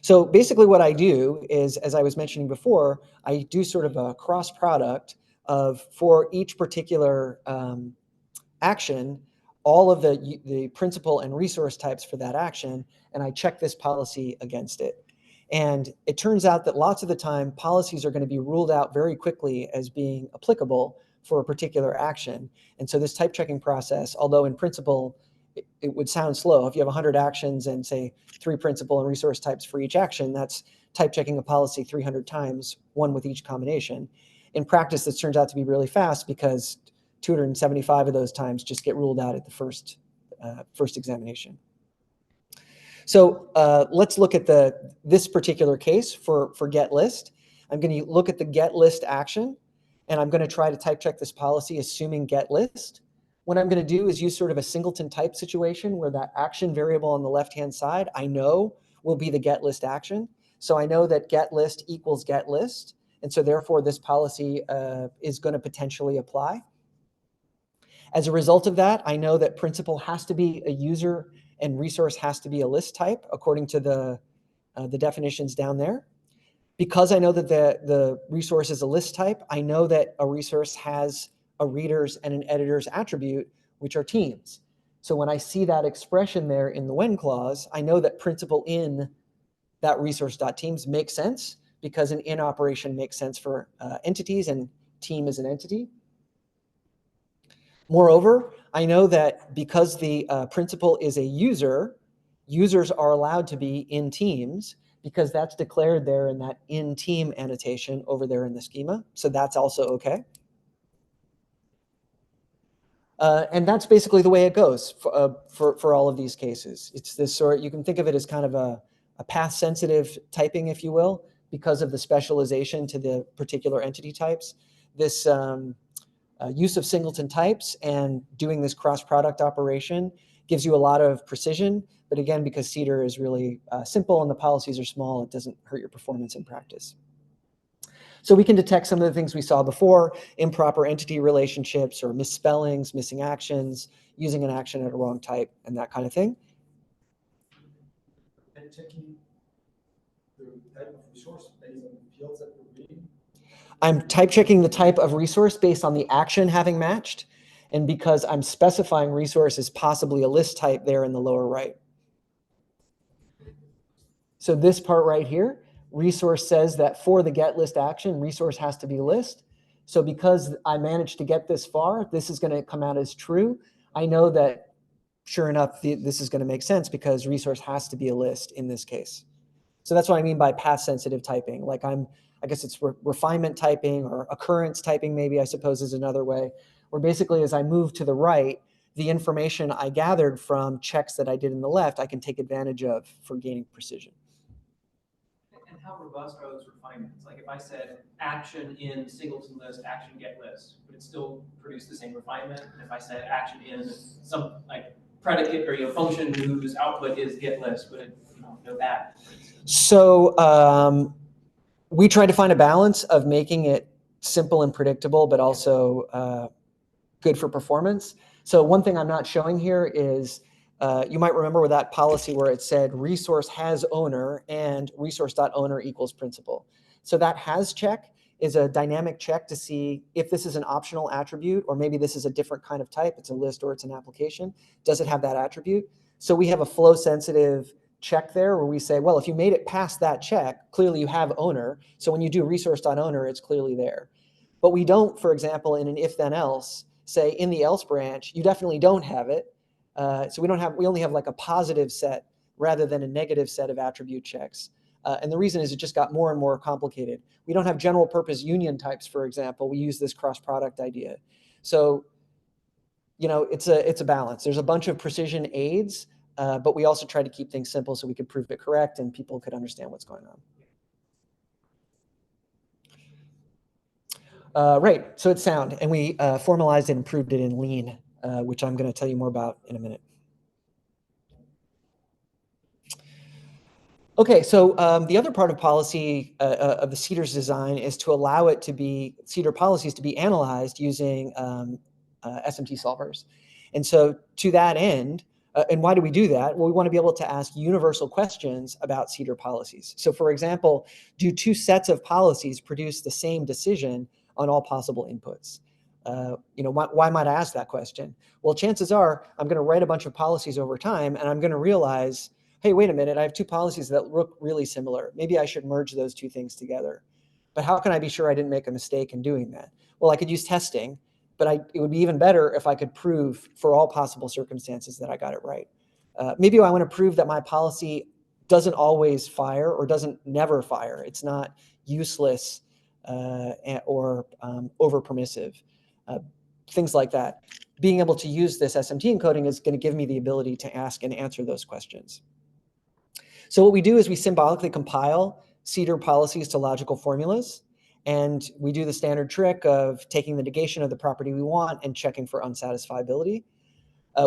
So basically what I do is, as I was mentioning before, I do sort of a cross product of, for each particular action, all of the principal and resource types for that action, and I check this policy against it. And it turns out that lots of the time, policies are going to be ruled out very quickly as being applicable for a particular action. And so this type checking process, although in principle, it would sound slow. If you have 100 actions and say 3 principal and resource types for each action, that's type checking a policy 300 times, one with each combination. In practice, this turns out to be really fast because 275 of those times just get ruled out at the first examination. So let's look at this particular case for get list. I'm going to look at the get list action, and I'm going to try to type check this policy assuming get list. What I'm going to do is use sort of a singleton type situation where that action variable on the left-hand side I know will be the get list action. So I know that get list equals get list, and so therefore this policy is going to potentially apply. As a result of that, I know that principal has to be a user and resource has to be a list type according to the definitions down there. Because I know that the resource is a list type, I know that a resource has a reader's and an editor's attribute, which are teams. So when I see that expression there in the when clause, I know that principal in that resource.teams makes sense because an in operation makes sense for entities and team is an entity. Moreover, I know that because the principal is a user, users are allowed to be in teams because that's declared there in that in team annotation over there in the schema. So that's also okay. And that's basically the way it goes for all of these cases. It's this sort, you can think of it as kind of a path-sensitive typing, if you will, because of the specialization to the particular entity types. This use of singleton types and doing this cross-product operation gives you a lot of precision. But again, because Cedar is really simple and the policies are small, it doesn't hurt your performance in practice. So we can detect some of the things we saw before, improper entity relationships or misspellings, missing actions, using an action at a wrong type, and that kind of thing. And checking the type of resource based on the fields that we're reading. I'm type checking the type of resource based on the action having matched, and because I'm specifying resource as possibly a list type there in the lower right. So this part right here, resource says that for the get list action, resource has to be list. So because I managed to get this far, this is going to come out as true. I know that sure enough, this is going to make sense because resource has to be a list in this case. So that's what I mean by path sensitive typing. Like I guess it's refinement typing or occurrence typing, maybe I suppose is another way, where basically as I move to the right, the information I gathered from checks that I did in the left, I can take advantage of for gaining precision. And how robust are those refinements? Like if I said action in singleton list, action get list, would it still produce the same refinement? And if I said action in some like predicate or function whose output is get list, would it know that? So we tried to find a balance of making it simple and predictable, but also good for performance. So one thing I'm not showing here is you might remember with that policy where it said resource has owner and resource.owner equals principal. So that has check is a dynamic check to see if this is an optional attribute, or maybe this is a different kind of type. It's a list or it's an application. Does it have that attribute? So we have a flow sensitive check there where we say, well, if you made it past that check, clearly you have owner. So when you do resource.owner, it's clearly there. But we don't, for example, in an if then else, say in the else branch, you definitely don't have it. So we only have like a positive set rather than a negative set of attribute checks. And the reason is it just got more and more complicated. We don't have general purpose union types, for example. We use this cross product idea. So, it's a balance. There's a bunch of precision aids, but we also try to keep things simple so we could prove it correct and people could understand what's going on. Right, so it's sound, and we formalized and improved it in Lean, which I'm going to tell you more about in a minute. Okay, so the other part of policy of the Cedar's design is to allow it to be, Cedar policies to be analyzed using SMT solvers. And so to that end, and why do we do that? Well, we want to be able to ask universal questions about Cedar policies. So for example, do two sets of policies produce the same decision on all possible inputs? Why might I ask that question? Well, chances are I'm going to write a bunch of policies over time and I'm going to realize, hey, wait a minute, I have two policies that look really similar. Maybe I should merge those two things together. But how can I be sure I didn't make a mistake in doing that? Well, I could use testing, but it would be even better if I could prove for all possible circumstances that I got it right. Maybe I want to prove that my policy doesn't always fire or doesn't never fire. It's not useless or over permissive. Things like that. Being able to use this SMT encoding is going to give me the ability to ask and answer those questions. So what we do is we symbolically compile Cedar policies to logical formulas, and we do the standard trick of taking the negation of the property we want and checking for unsatisfiability.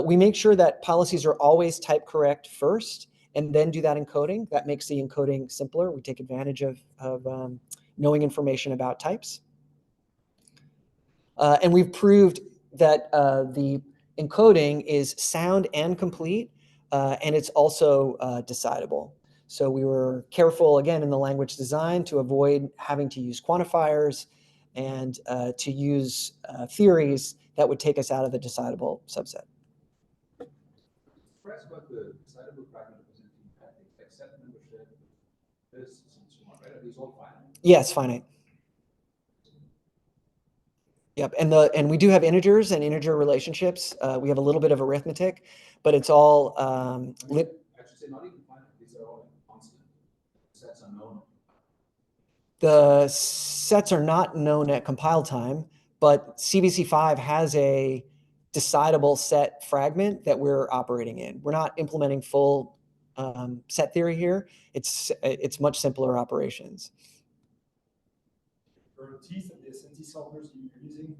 We make sure that policies are always type correct first, and then do that encoding. That makes the encoding simpler. We take advantage of knowing information about types. And we've proved that the encoding is sound and complete, and it's also decidable. So we were careful, again, in the language design to avoid having to use quantifiers and to use theories that would take us out of the decidable subset. Surprised about the decidable fragment representing accept membership, this, and so on, right? Are these all finite? Yes, finite. Yep, and we do have integers and integer relationships. We have a little bit of arithmetic, but it's all I should say not even finite. These are all constant sets unknown. The sets are not known at compile time, but CBC5 has a decidable set fragment that we're operating in. We're not implementing full set theory here. It's much simpler operations. For T's and the SMT solvers you're using,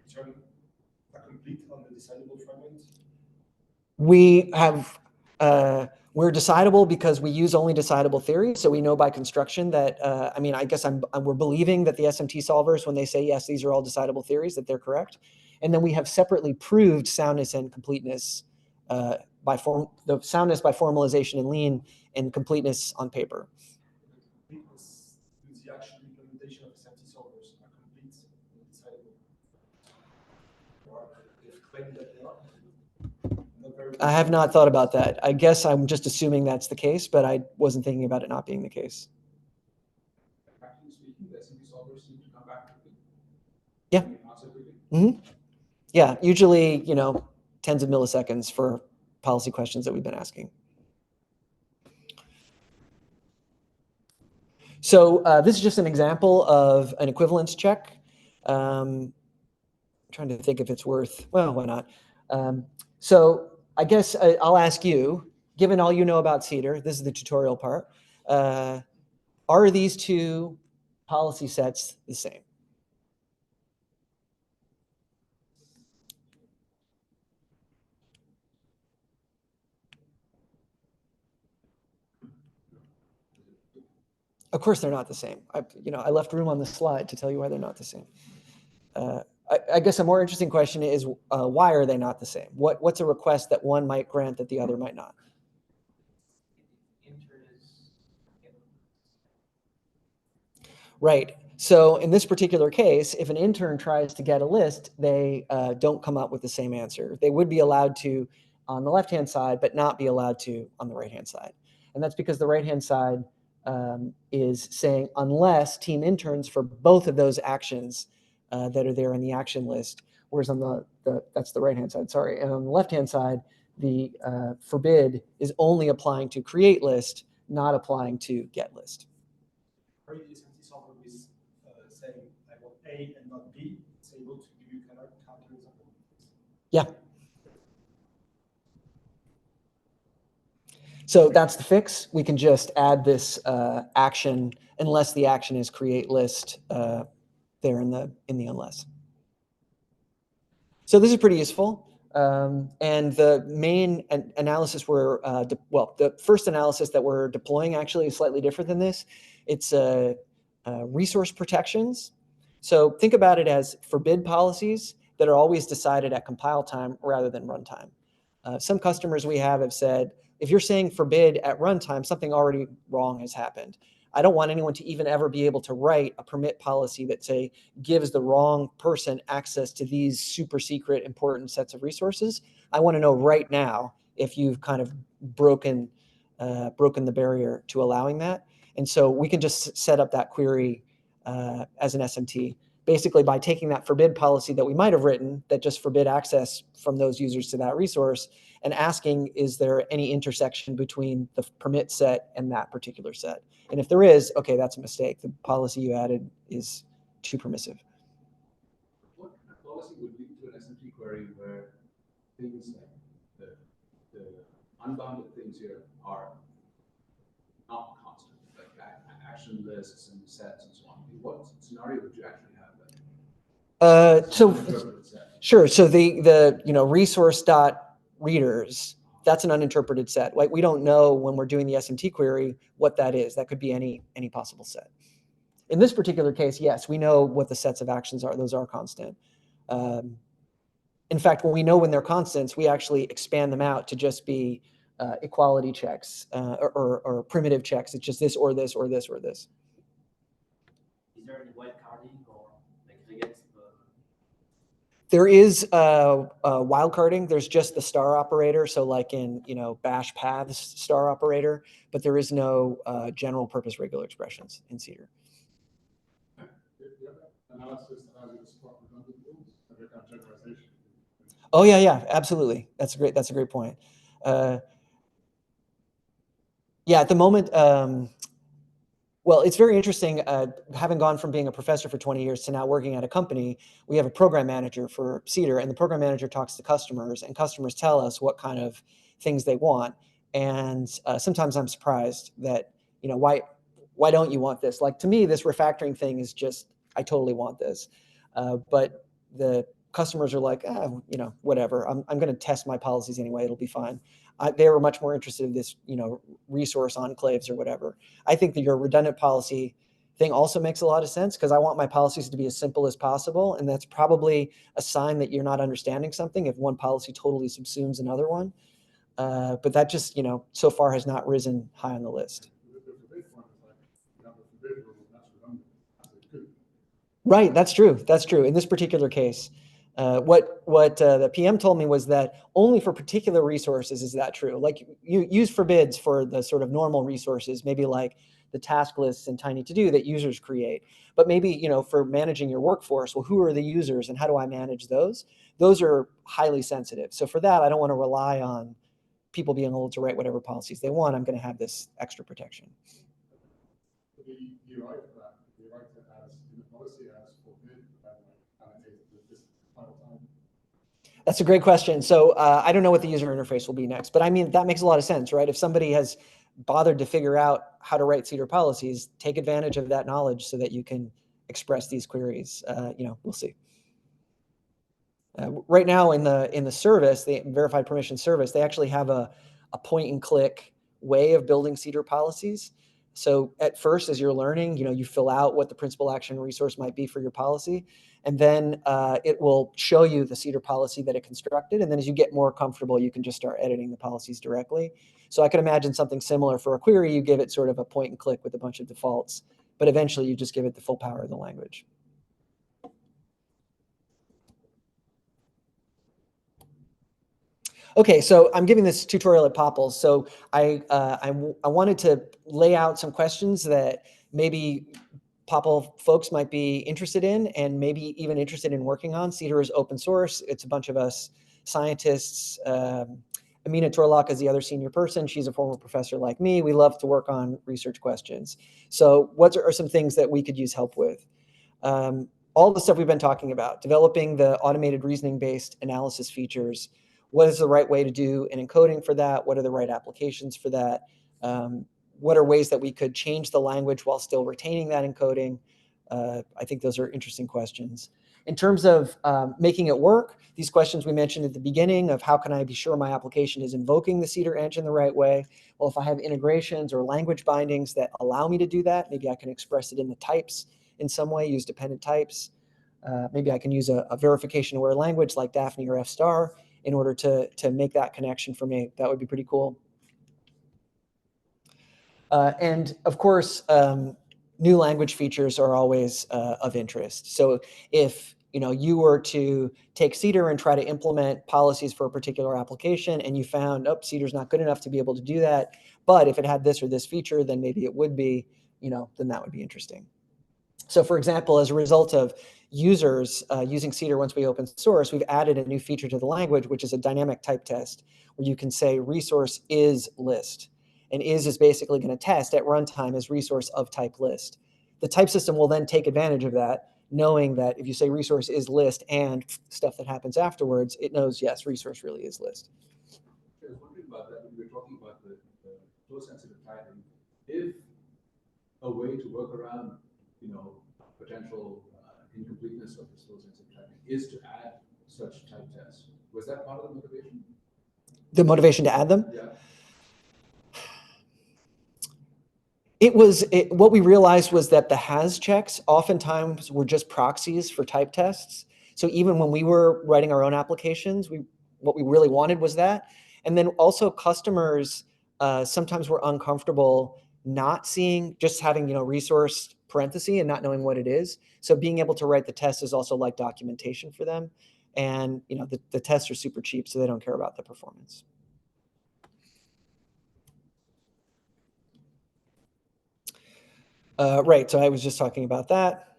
return a complete on the decidable fragment? We have, we're decidable because we use only decidable theory. So we know by construction that, I mean, I guess we're believing that the SMT solvers, when they say, yes, these are all decidable theories, that they're correct. And then we have separately proved soundness and completeness the soundness by formalization and lean and completeness on paper. Completeness is the actual implementation of SMT solvers are complete and decidable. Or they've claimed that they are. I have not thought about that. I guess I'm just assuming that's the case, but I wasn't thinking about it not being the case. Practically speaking, the SMT solvers seem to come back quickly. Yeah. I mean, not so quickly. Mm-hmm. Yeah, usually, tens of milliseconds for policy questions that we've been asking. So this is just an example of an equivalence check. I'm trying to think if it's worth, well, why not? So I guess I'll ask you, given all you know about Cedar, this is the tutorial part, are these two policy sets the same? Of course they're not the same. I left room on the slide to tell you why they're not the same. I guess a more interesting question is why are they not the same? What's a request that one might grant that the other might not? Right. So in this particular case, if an intern tries to get a list, they don't come up with the same answer. They would be allowed to on the left-hand side, but not be allowed to on the right-hand side. And that's because the right-hand side is saying unless team interns for both of those actions that are there in the action list, whereas on that's the right-hand side, sorry. And on the left-hand side, the forbid is only applying to create list, not applying to get list. Are you SMT solver is saying I want A and not B? It's able to give you kind of counter example. Yeah. So that's the fix. We can just add this action unless the action is create list there in the unless. So this is pretty useful. And the main analysis the first analysis that we're deploying actually is slightly different than this. It's resource protections. So think about it as forbid policies that are always decided at compile time rather than runtime. Some customers we have said, if you're saying forbid at runtime, something already wrong has happened. I don't want anyone to even ever be able to write a permit policy that, say, gives the wrong person access to these super secret important sets of resources. I want to know right now if you've kind of broken the barrier to allowing that. And so we can just set up that query as an SMT, basically by taking that forbid policy that we might have written that just forbid access from those users to that resource and asking, is there any intersection between the permit set and that particular set? And if there is, okay, that's a mistake. The policy you added is too permissive. What kind of policy would lead to an SMT query where things like the unbounded things here are not constant, like action lists and sets and so on? In what scenario would you actually have that? Sure. So the resource dot readers, that's an uninterpreted set. Like we don't know when we're doing the SMT query what that is. That could be any possible set. In this particular case, yes, we know what the sets of actions are. Those are constant. In fact, when we know when they're constants, we actually expand them out to just be equality checks or primitive checks. It's just this or this or this or this. Is there any white carding or like against the... There is wildcarding. There's just the star operator. So like in bash paths star operator, but there is no general purpose regular expressions in Cedar. Analysis allows you to spot redundant rules and kind of generalization. Oh yeah, absolutely. That's a great point. Yeah, at the moment, well, it's very interesting. Having gone from being a professor for 20 years to now working at a company, we have a program manager for Cedar, and the program manager talks to customers, and customers tell us what kind of things they want. And sometimes I'm surprised that, why don't you want this? Like to me, this refactoring thing is just, I totally want this. But the customers are like, you know, whatever, I'm going to test my policies anyway, it'll be fine. They were much more interested in this, you know, resource enclaves or whatever. I think that your redundant policy thing also makes a lot of sense, because I want my policies to be as simple as possible. And that's probably a sign that you're not understanding something if one policy totally subsumes another one. But that just, you know, so far has not risen high on the list. Right, that's true. That's true. In this particular case, what the PM told me was that only for particular resources is that true. Like you use forbids for the sort of normal resources, maybe like the task lists and tiny to do that users create. But maybe, you know, for managing your workforce, well, who are the users and how do I manage those? Those are highly sensitive. So for that, I don't want to rely on people being able to write whatever policies they want. I'm going to have this extra protection. You write that. You write it as in the policy as forbid, and this final time. That's a great question. So I don't know what the user interface will be next, but I mean, that makes a lot of sense, right? If somebody has bothered to figure out how to write Cedar policies, take advantage of that knowledge so that you can express these queries. You know, we'll see. Right now in the service, the verified permission service, they actually have a point and click way of building Cedar policies. So at first, as you're learning, you know, you fill out what the principal action resource might be for your policy, and then it will show you the Cedar policy that it constructed. And then as you get more comfortable, you can just start editing the policies directly. So I could imagine something similar for a query. You give it sort of a point and click with a bunch of defaults, but eventually you just give it the full power of the language. Okay, so I'm giving this tutorial at POPL'. So I wanted to lay out some questions that maybe POPL' folks might be interested in and maybe even interested in working on. Cedar is open source. It's a bunch of us scientists. Amina Torlak is the other senior person. She's a former professor like me. We love to work on research questions. So what are some things that we could use help with? All the stuff we've been talking about, developing the automated reasoning-based analysis features. What is the right way to do an encoding for that? What are the right applications for that? What are ways that we could change the language while still retaining that encoding? I think those are interesting questions. In terms of making it work, these questions we mentioned at the beginning of how can I be sure my application is invoking the Cedar engine the right way? Well, if I have integrations or language bindings that allow me to do that, maybe I can express it in the types in some way, use dependent types. Maybe I can use a verification-aware language like Daphne or F-star in order to make that connection for me. That would be pretty cool. And of course, new language features are always of interest. So if you were to take Cedar and try to implement policies for a particular application and you found, oh, Cedar's not good enough to be able to do that, but if it had this or this feature, then maybe it would be, then that would be interesting. So for example, as a result of users using Cedar once we open source, we've added a new feature to the language, which is a dynamic type test, where you can say resource is list. And is basically going to test at runtime as resource of type list. The type system will then take advantage of that, knowing that if you say resource is list and stuff that happens afterwards, it knows, yes, resource really is list. I was wondering about that when we were talking about the flow-sensitive typing. If a way to work around, potential incompleteness of this flow-sensitive typing is to add such type tests, was that part of the motivation? The motivation to add them? Yeah. What we realized was that the has checks oftentimes were just proxies for type tests. So even when we were writing our own applications, what we really wanted was that. And then also customers sometimes were uncomfortable not seeing, just having, resource parenthesis and not knowing what it is. So being able to write the test is also like documentation for them. And, the tests are super cheap, so they don't care about the performance. Right, so I was just talking about that.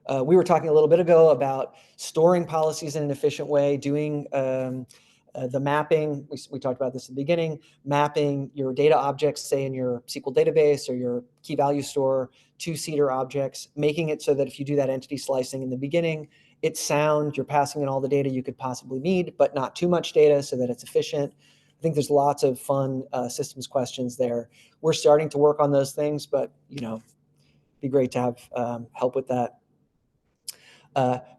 We were talking a little bit ago about storing policies in an efficient way, doing the mapping. We talked about this at the beginning, mapping your data objects, say in your SQL database or your key value store to Cedar objects, making it so that if you do that entity slicing in the beginning, it's sound, you're passing in all the data you could possibly need, but not too much data so that it's efficient. I think there's lots of fun systems questions there. We're starting to work on those things, but, be great to have help with that.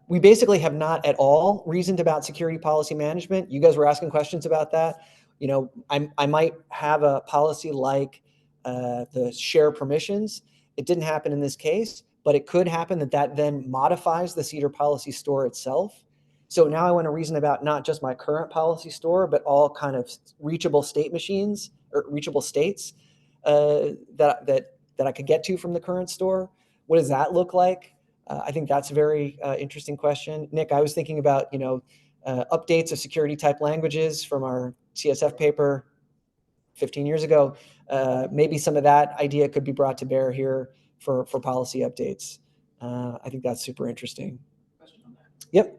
We basically have not at all reasoned about security policy management. You guys were asking questions about that. You know, I might have a policy like the share permissions. It didn't happen in this case, but it could happen that then modifies the Cedar policy store itself. So now I want to reason about not just my current policy store, but all kind of reachable state machines or reachable states that I could get to from the current store. What does that look like? I think that's a very interesting question. Nick, I was thinking about, you know, updates of security type languages from our CSF paper 15 years ago. Maybe some of that idea could be brought to bear here for policy updates. I think that's super interesting. Question on that. Yep.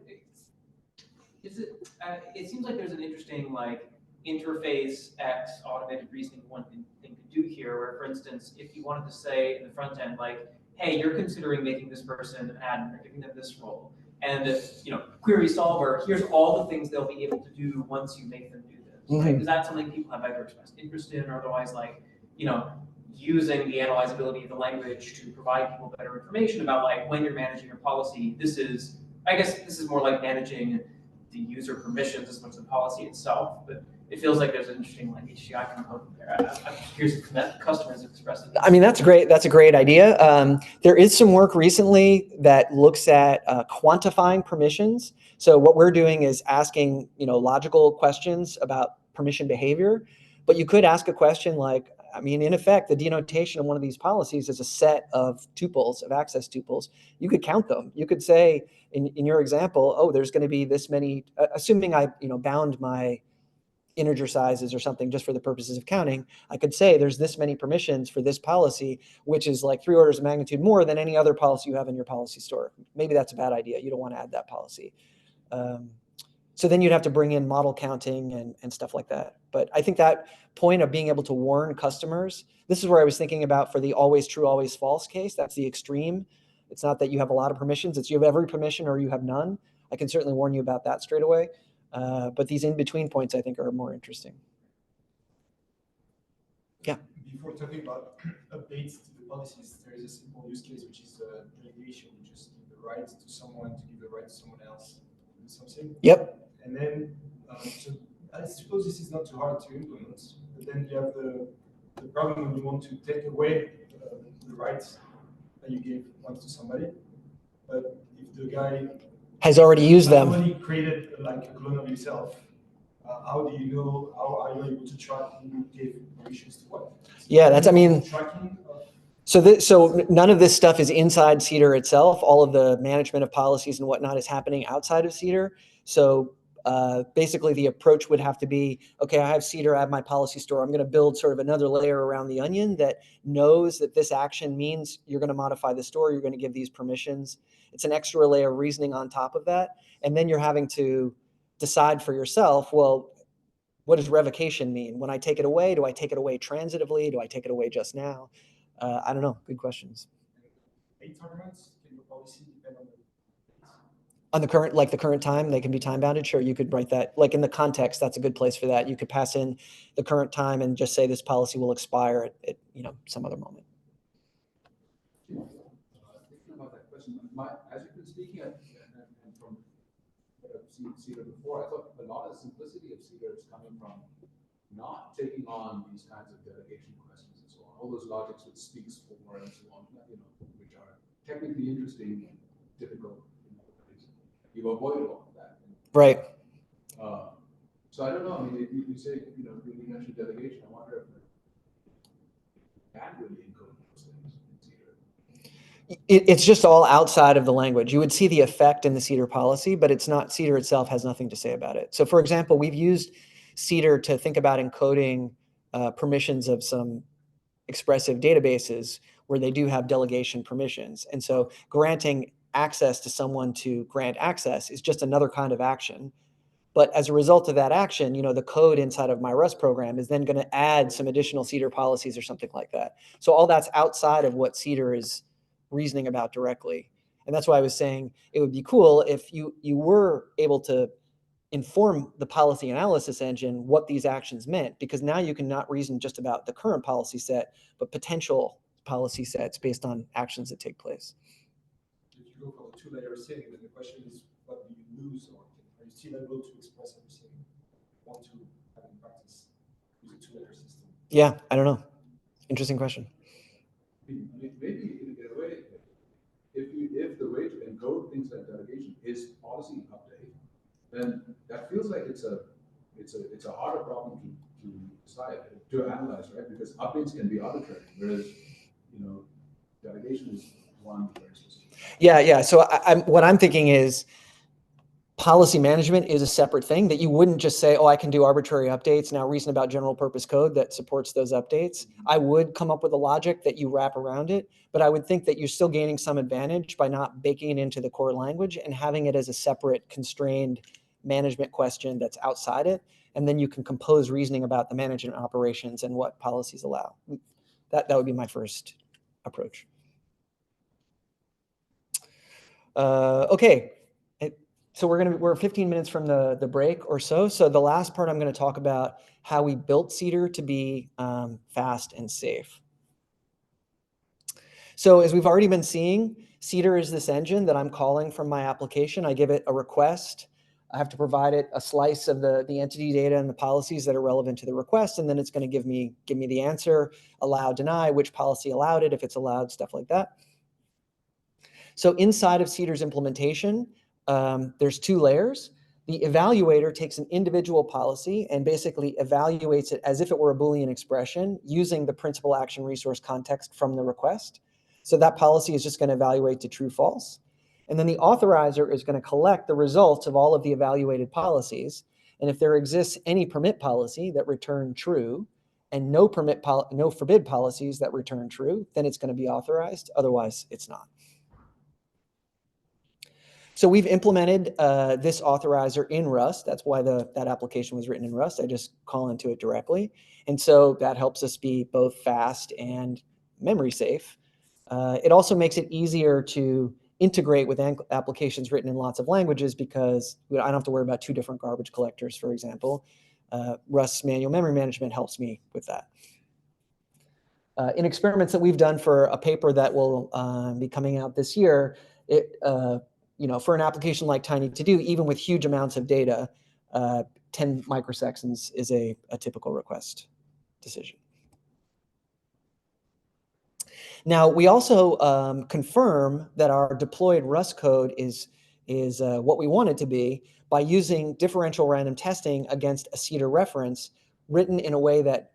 Is it? It seems like there's an interesting like interface X automated reasoning one thing to do here, where for instance, if you wanted to say in the front end, like, hey, you're considering making this person an admin, or giving them this role, and you know, query solver, here's all the things they'll be able to do once you make them do this. Mm-hmm. Right? Is that something people have either expressed interest in, or otherwise, like, you know, using the analyzability of the language to provide people better information about like when you're managing your policy? This is, I guess, this is more like managing the user permissions as much as the policy itself, but it feels like there's an interesting like HCI component there. I'm curious if that customers express it. I mean, that's great. That's a great idea. There is some work recently that looks at quantifying permissions. So what we're doing is asking, you know, logical questions about permission behavior, but you could ask a question like, I mean, in effect, the denotation of one of these policies is a set of tuples, of access tuples. You could count them. You could say in your example, oh, there's going to be this many, assuming I, you know, bound my integer sizes or something just for the purposes of counting, I could say there's this many permissions for this policy, which is like 3 orders of magnitude more than any other policy you have in your policy store. Maybe that's a bad idea. You don't want to add that policy. So then you'd have to bring in model counting and stuff like that. But I think that point of being able to warn customers, this is where I was thinking about for the always true, always false case. That's the extreme. It's not that you have a lot of permissions. It's you have every permission or you have none. I can certainly warn you about that straight away. But these in-between points, I think, are more interesting. Yeah. Before talking about updates to the policies, there is a simple use case, which is delegation. You just give the right to someone to give the right to someone else to do something. Yep. And then, so I suppose this is not too hard to implement, but then you have the problem when you want to take away the rights that you gave once to somebody. But if the guy has already used them, already created like a clone of himself, how do you know, how are you able to track who gave permissions to what? Yeah, that's, I mean, tracking of so none of this stuff is inside Cedar itself. All of the management of policies and whatnot is happening outside of Cedar. So basically the approach would have to be, okay, I have Cedar, I have my policy store. I'm going to build sort of another layer around the onion that knows that this action means you're going to modify the store, you're going to give these permissions. It's an extra layer of reasoning on top of that. And then you're having to decide for yourself, well, what does revocation mean? When I take it away, do I take it away transitively? Do I take it away just now? I don't know. Good questions. 8 tournaments, can your policy depend On the current, like the current time, they can be time bounded. Sure, you could write that. Like in the context, that's a good place for that. You could pass in the current time and just say this policy will expire at you know, some other moment. Thinking about that question, as you've been speaking, and from what I've seen Cedar before, I thought a lot of the simplicity of Cedar is coming from not taking on these kinds of delegation questions and so on. All those logics which speaks for and so on, you know, which are technically interesting and difficult. You've avoided all of that. Right. So I don't know. I mean, you say, you know, you mentioned delegation. I wonder if you can really encode those things in Cedar. It's just all outside of the language. You would see the effect in the Cedar policy, but it's not, Cedar itself has nothing to say about it. So for example, we've used Cedar to think about encoding permissions of some expressive databases where they do have delegation permissions. And so granting access to someone to grant access is just another kind of action. But as a result of that action, you know, the code inside of my Rust program is then going to add some additional Cedar policies or something like that. So all that's outside of what Cedar is reasoning about directly. And that's why I was saying it would be cool if you were able to inform the policy analysis engine what these actions meant, because now you can not reason just about the current policy set, but potential policy sets based on actions that take place. If you go for the two-layer thing, then the question is, what do you lose, or are you still able to express everything you want to have in practice with a two-layer system? Yeah, I don't know. Interesting question. Maybe in a way, if the way to encode things like delegation is policy update, then that feels like it's a harder problem to decide, to analyze, right? Because updates can be arbitrary, whereas delegation is one very specific. Yeah. So what I'm thinking is policy management is a separate thing that you wouldn't just say, oh, I can do arbitrary updates, now reason about general purpose code that supports those updates. I would come up with a logic that you wrap around it, but I would think that you're still gaining some advantage by not baking it into the core language and having it as a separate constrained management question that's outside it. And then you can compose reasoning about the management operations and what policies allow. That would be my first approach. Okay. So we're 15 minutes from the break or so. So the last part, I'm going to talk about how we built Cedar to be fast and safe. So as we've already been seeing, Cedar is this engine that I'm calling from my application. I give it a request. I have to provide it a slice of the entity data and the policies that are relevant to the request, and then it's going to give me the answer, allow, deny, which policy allowed it, if it's allowed, stuff like that. So inside of Cedar's implementation, there's two layers. The evaluator takes an individual policy and basically evaluates it as if it were a Boolean expression using the principal action resource context from the request. So that policy is just going to evaluate to true, false. And then the authorizer is going to collect the results of all of the evaluated policies. And if there exists any permit policy that return true and no forbid policies that return true, then it's going to be authorized. Otherwise, it's not. So we've implemented this authorizer in Rust. That's why that application was written in Rust. I just call into it directly. And so that helps us be both fast and memory safe. It also makes it easier to integrate with applications written in lots of languages because I don't have to worry about two different garbage collectors, for example. Rust's manual memory management helps me with that. In experiments that we've done for a paper that will be coming out this year, for an application like Tiny To Do, even with huge amounts of data, 10 microseconds is a typical request decision. Now, we also confirm that our deployed Rust code is what we want it to be by using differential random testing against a Cedar reference written in a way that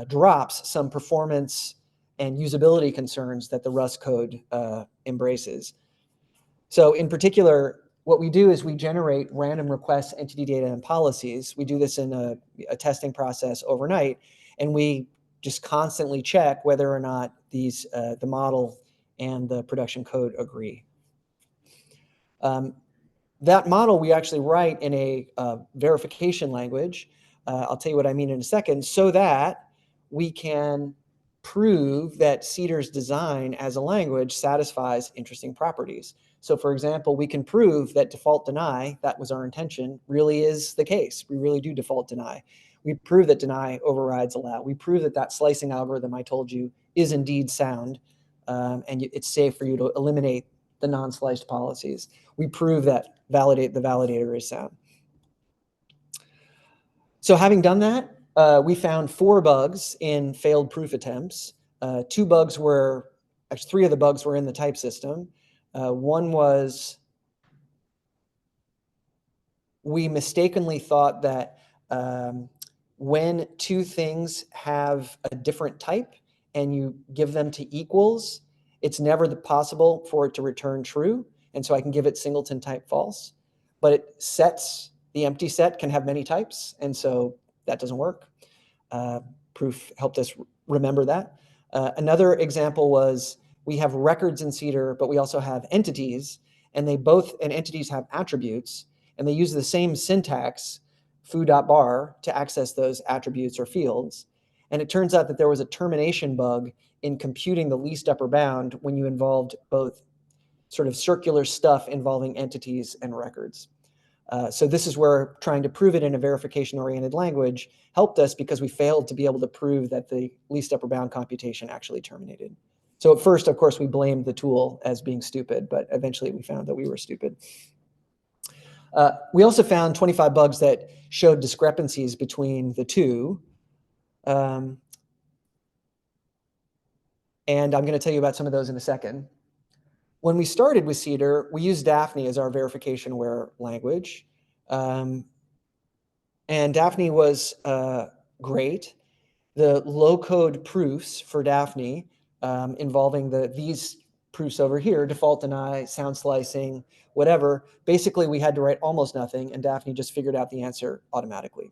drops some performance and usability concerns that the Rust code embraces. So in particular, what we do is we generate random requests, entity data, and policies. We do this in a testing process overnight, and we just constantly check whether or not the model and the production code agree. That model we actually write in a verification language. I'll tell you what I mean in a second, so that we can prove that Cedar's design as a language satisfies interesting properties. So for example, we can prove that default deny, that was our intention, really is the case. We really do default deny. We prove that deny overrides allow. We prove that slicing algorithm I told you is indeed sound, and it's safe for you to eliminate the non-sliced policies. We prove that the validator is sound. So having done that, we found 4 bugs in failed proof attempts. 2 bugs were, actually 3 of the bugs were in the type system. One was we mistakenly thought that when 2 things have a different type and you give them to equals, it's never possible for it to return true. And so I can give it singleton type false, but the empty set can have many types. And so that doesn't work. Proof helped us remember that. Another example was we have records in Cedar, but we also have entities, and entities have attributes, and they use the same syntax, foo.bar, to access those attributes or fields. And it turns out that there was a termination bug in computing the least upper bound when you involved both sort of circular stuff involving entities and records. So this is where trying to prove it in a verification-oriented language helped us because we failed to be able to prove that the least upper bound computation actually terminated. So at first, of course, we blamed the tool as being stupid, but eventually we found that we were stupid. We also found 25 bugs that showed discrepancies between the two. And I'm going to tell you about some of those in a second. When we started with Cedar, we used Daphne as our verification-aware language. And Daphne was great. The low-code proofs for Daphne involving these proofs over here, default deny, sound slicing, whatever, basically we had to write almost nothing, and Daphne just figured out the answer automatically.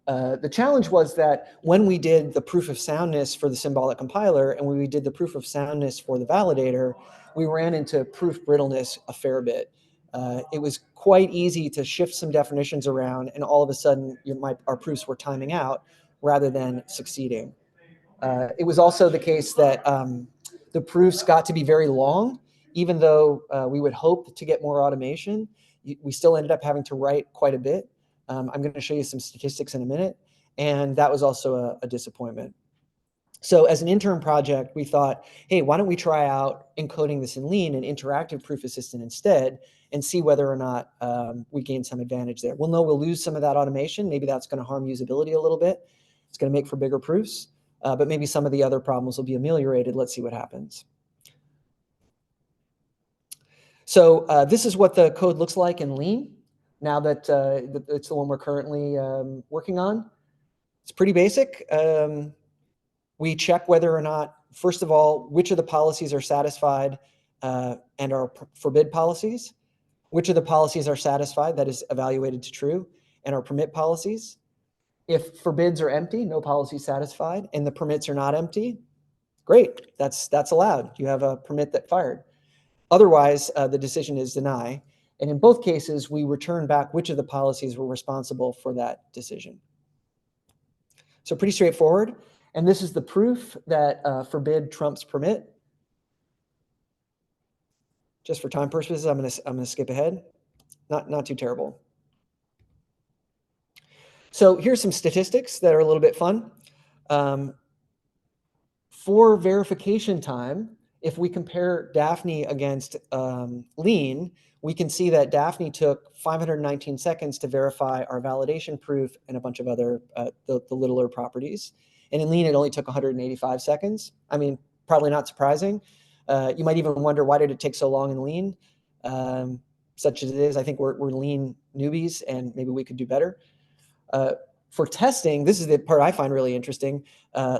The challenge was that when we did the proof of soundness for the symbolic compiler and when we did the proof of soundness for the validator, we ran into proof brittleness a fair bit. It was quite easy to shift some definitions around, and all of a sudden our proofs were timing out rather than succeeding. It was also the case that the proofs got to be very long, even though we would hope to get more automation. We still ended up having to write quite a bit. I'm going to show you some statistics in a minute, and that was also a disappointment. So as an intern project, we thought, hey, why don't we try out encoding this in Lean, an interactive proof assistant instead, and see whether or not we gain some advantage there. We'll know we'll lose some of that automation. Maybe that's going to harm usability a little bit. It's going to make for bigger proofs, but maybe some of the other problems will be ameliorated. Let's see what happens. So this is what the code looks like in Lean, now that it's the one we're currently working on. It's pretty basic. We check whether or not, first of all, which of the policies are satisfied and are forbid policies, which of the policies are satisfied, that is evaluated to true, and are permit policies. If forbids are empty, no policy satisfied, and the permits are not empty, great, that's allowed. You have a permit that fired. Otherwise, the decision is deny. And in both cases, we return back which of the policies were responsible for that decision. So pretty straightforward. And this is the proof that forbid trumps permit. Just for time purposes, I'm gonna skip ahead. Not too terrible. So here's some statistics that are a little bit fun. For verification time, if we compare Daphne against Lean, we can see that Daphne took 519 seconds to verify our validation proof and a bunch of other, the littler properties. And in Lean, it only took 185 seconds. I mean, probably not surprising. You might even wonder, why did it take so long in Lean? Such as it is, I think we're Lean newbies, and maybe we could do better. For testing, this is the part I find really interesting.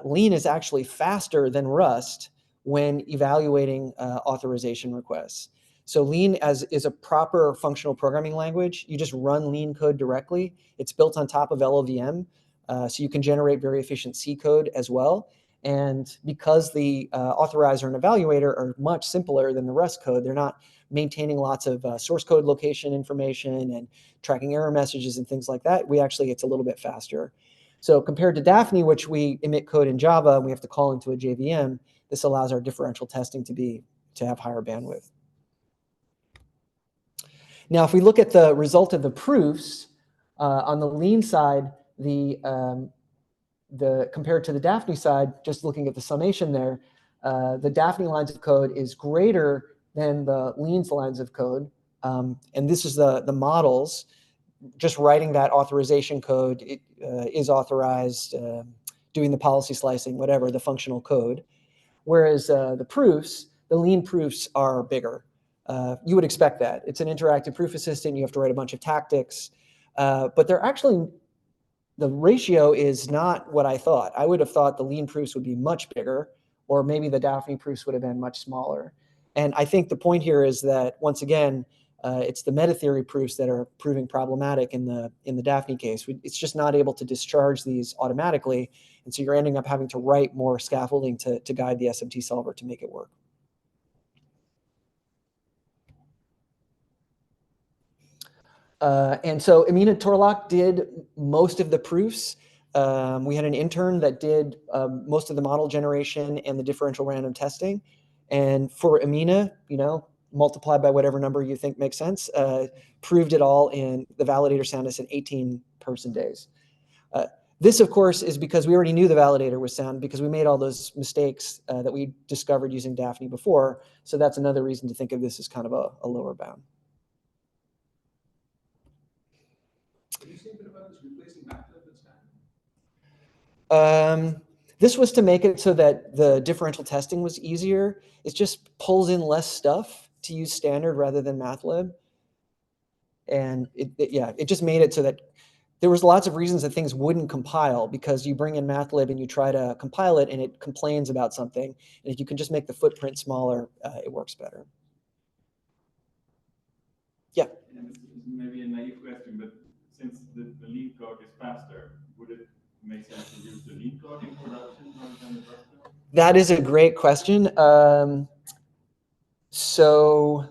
Lean is actually faster than Rust when evaluating authorization requests. So Lean is a proper functional programming language. You just run Lean code directly. It's built on top of LLVM, so you can generate very efficient C code as well. And because the authorizer and evaluator are much simpler than the Rust code, they're not maintaining lots of source code location information and tracking error messages and things like that. It's a little bit faster. So compared to Daphne, which we emit code in Java and we have to call into a JVM, this allows our differential testing to have higher bandwidth. Now, if we look at the result of the proofs, on the Lean side, compared to the Daphne side, just looking at the summation there, the Daphne lines of code is greater than the Lean's lines of code. And this is the models. Just writing that authorization code is authorized, doing the policy slicing, whatever, the functional code. Whereas the proofs, the Lean proofs are bigger. You would expect that. It's an interactive proof assistant. You have to write a bunch of tactics. But they're actually, the ratio is not what I thought. I would have thought the Lean proofs would be much bigger, or maybe the Daphne proofs would have been much smaller. And I think the point here is that, once again, it's the meta theory proofs that are proving problematic in the Daphne case. It's just not able to discharge these automatically, and so you're ending up having to write more scaffolding to guide the SMT solver to make it work. And so Amina Torlock did most of the proofs. We had an intern that did most of the model generation and the differential random testing. And for Amina, multiplied by whatever number you think makes sense, proved it all in the validator soundness in 18 person days. This, of course, is because we already knew the validator was sound because we made all those mistakes that we discovered using Daphne before. So that's another reason to think of this as kind of a lower bound. Can you say a bit about this replacing MATLAB and standard? This was to make it so that the differential testing was easier. It just pulls in less stuff to use standard rather than MATLAB. And it just made it so that there was lots of reasons that things wouldn't compile because you bring in MATLAB and you try to compile it and it complains about something. And if you can just make the footprint smaller, it works better. Yeah. And this is maybe a naive question, but since the lean code is faster, would it make sense to use the lean code in production rather than the Rust code? That is a great question. So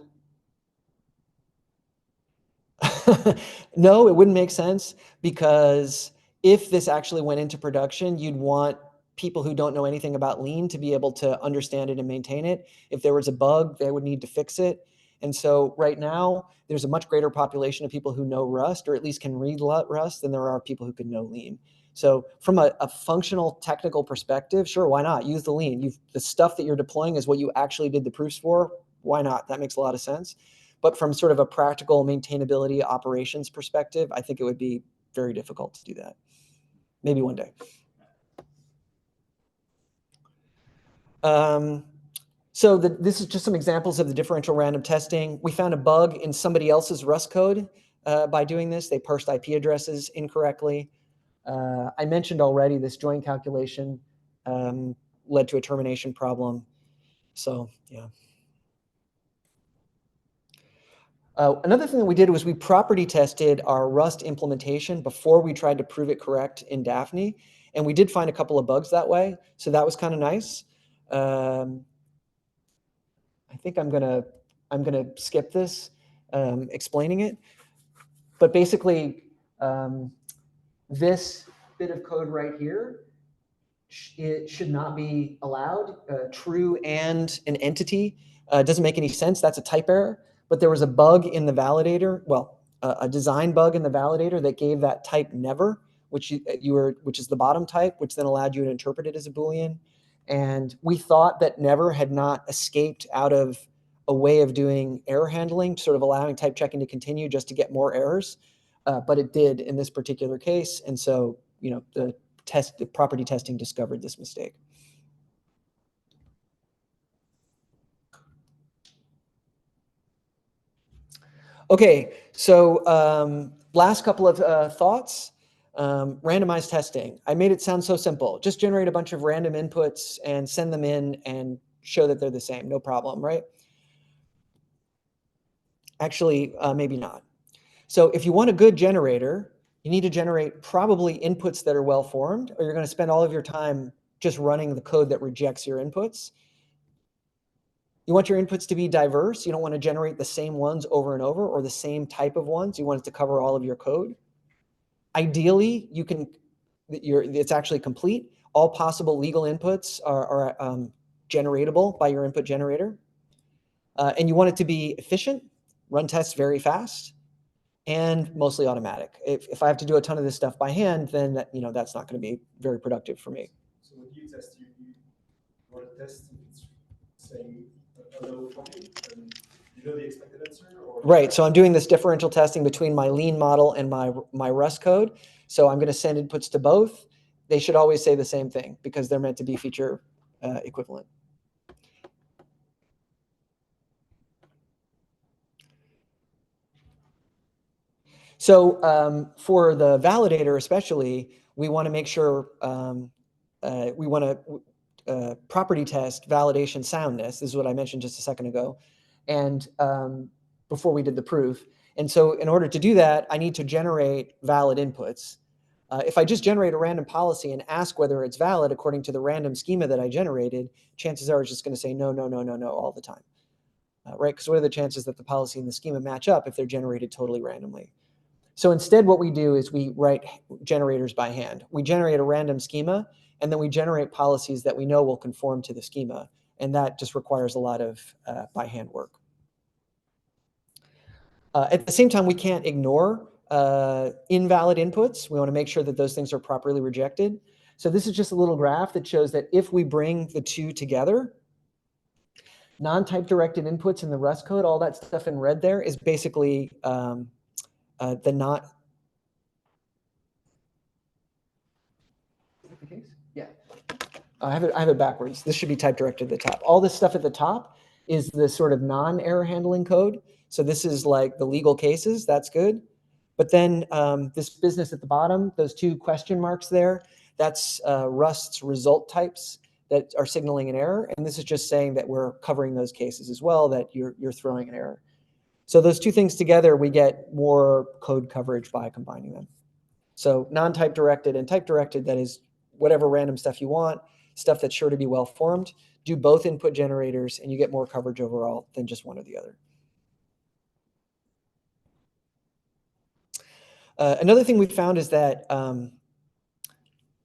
no, it wouldn't make sense because if this actually went into production, you'd want people who don't know anything about lean to be able to understand it and maintain it. If there was a bug, they would need to fix it. And so right now, there's a much greater population of people who know Rust or at least can read Rust than there are people who can know lean. So from a functional technical perspective, sure, why not? Use the lean. The stuff that you're deploying is what you actually did the proofs for. Why not? That makes a lot of sense. But from sort of a practical maintainability operations perspective, I think it would be very difficult to do that. Maybe one day. So this is just some examples of the differential random testing. We found a bug in somebody else's Rust code by doing this. They parsed IP addresses incorrectly. I mentioned already this join calculation led to a termination problem. So yeah. Another thing that we did was we property tested our Rust implementation before we tried to prove it correct in Daphne. And we did find a couple of bugs that way. So that was kind of nice. I think I'm gonna skip this explaining it. But basically, this bit of code right here, it should not be allowed. True and an entity doesn't make any sense. That's a type error. But there was a bug in the validator, well, a design bug in the validator that gave that type never, which is the bottom type, which then allowed you to interpret it as a Boolean. And we thought that never had not escaped out of a way of doing error handling, sort of allowing type checking to continue just to get more errors. But it did in this particular case. And so, the property testing discovered this mistake. Okay, so last couple of thoughts. Randomized testing. I made it sound so simple. Just generate a bunch of random inputs and send them in and show that they're the same. No problem, right? Actually, maybe not. So if you want a good generator, you need to generate probably inputs that are well-formed, or you're going to spend all of your time just running the code that rejects your inputs. You want your inputs to be diverse. You don't want to generate the same ones over and over or the same type of ones. You want it to cover all of your code. Ideally, it's actually complete. All possible legal inputs are generatable by your input generator. And you want it to be efficient, run tests very fast, and mostly automatic. If I have to do a ton of this stuff by hand, then that's not going to be very productive for me. So when you test, you want to test if it's saying hello copy, and you know the expected answer? Or right, so I'm doing this differential testing between my lean model and my Rust code. So I'm going to send inputs to both. They should always say the same thing because they're meant to be feature equivalent. So for the validator especially, we want to make sure we want to property test validation soundness. This is what I mentioned just a second ago. And before we did the proof. And so in order to do that, I need to generate valid inputs. If I just generate a random policy and ask whether it's valid according to the random schema that I generated, chances are it's just going to say no, no, no, no, no all the time. Right? Because what are the chances that the policy and the schema match up if they're generated totally randomly? So instead, what we do is we write generators by hand. We generate a random schema, and then we generate policies that we know will conform to the schema. And that just requires a lot of by hand work. At the same time, we can't ignore invalid inputs. We want to make sure that those things are properly rejected. So this is just a little graph that shows that if we bring the two together, non-type directed inputs in the Rust code, all that stuff in red there is basically the not. Is that the case? Yeah. I have it backwards. This should be type directed at the top. All this stuff at the top is the sort of non-error handling code. So this is like the legal cases. That's good. But then this business at the bottom, those two question marks there, that's Rust's result types that are signaling an error. And this is just saying that we're covering those cases as well, that you're throwing an error. So those two things together, we get more code coverage by combining them. So non-type directed and type directed, that is whatever random stuff you want, stuff that's sure to be well formed. Do both input generators and you get more coverage overall than just one or the other. Another thing we found is that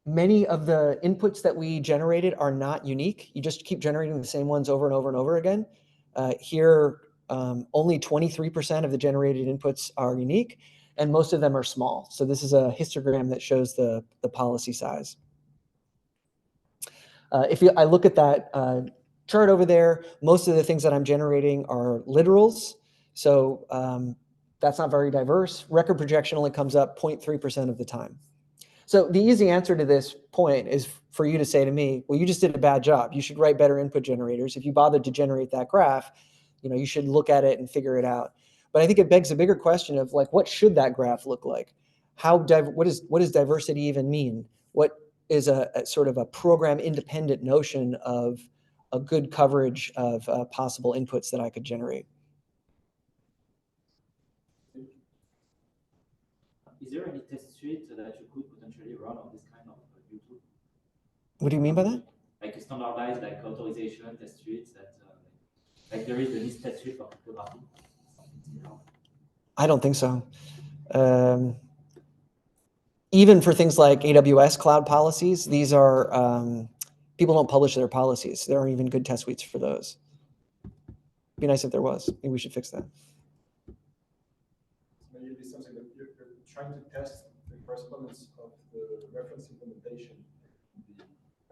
many of the inputs that we generated are not unique. You just keep generating the same ones over and over and over again. Here, only 23% of the generated inputs are unique, and most of them are small. So this is a histogram that shows the policy size. I look at that chart over there, most of the things that I'm generating are literals. So that's not very diverse. Record projection only comes up 0.3% of the time. So the easy answer to this point is for you to say to me, well, you just did a bad job. You should write better input generators. If you bothered to generate that graph, you should look at it and figure it out. But I think it begs a bigger question of like, what should that graph look like? What does diversity even mean? What is a sort of a program independent notion of a good coverage of possible inputs that I could generate? Is there any test suite that you could potentially run on this kind of YouTube? What do you mean by that? Like a standardized like authorization test suite that like there is the list test suite for cryptography. I don't think so. Even for things like AWS cloud policies, these are people don't publish their policies. There aren't even good test suites for those. It'd be nice if there was. Maybe we should fix that. Maybe it's something that you're trying to test the correspondence of the reference implementation, the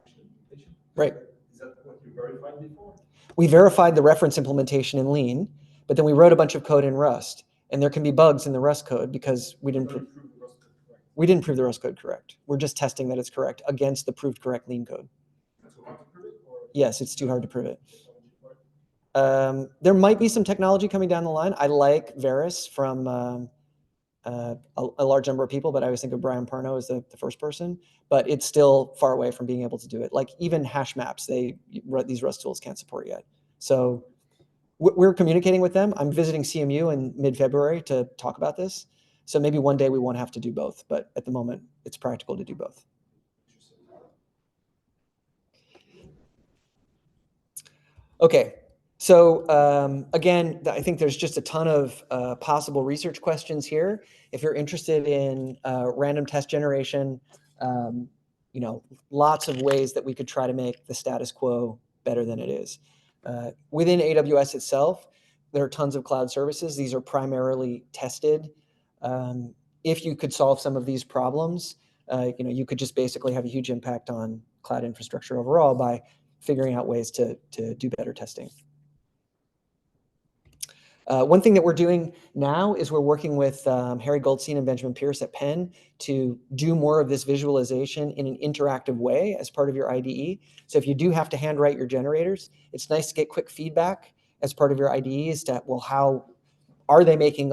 actual implementation. Right. Is that what you verified before? We verified the reference implementation in Lean, but then we wrote a bunch of code in Rust, and there can be bugs in the Rust code because we didn't prove the Rust code correct. We're just testing that it's correct against the proved correct Lean code. That's too hard to prove it? Or yes, it's too hard to prove it. There might be some technology coming down the line. I like Varus from a large number of people, but I always think of Brian Parno as the first person. But it's still far away from being able to do it. Like even hash maps, these Rust tools can't support yet. So we're communicating with them. I'm visiting CMU in mid-February to talk about this. So maybe one day we won't have to do both, but at the moment it's practical to do both. Okay, so again, I think there's just a ton of possible research questions here. If you're interested in random test generation, lots of ways that we could try to make the status quo better than it is. Within AWS itself, there are tons of cloud services. These are primarily tested. If you could solve some of these problems, you could just basically have a huge impact on cloud infrastructure overall by figuring out ways to do better testing. One thing that we're doing now is we're working with Harry Goldstein and Benjamin Pierce at Penn to do more of this visualization in an interactive way as part of your IDE. So if you do have to handwrite your generators, it's nice to get quick feedback as part of your IDE as to, well, how are they making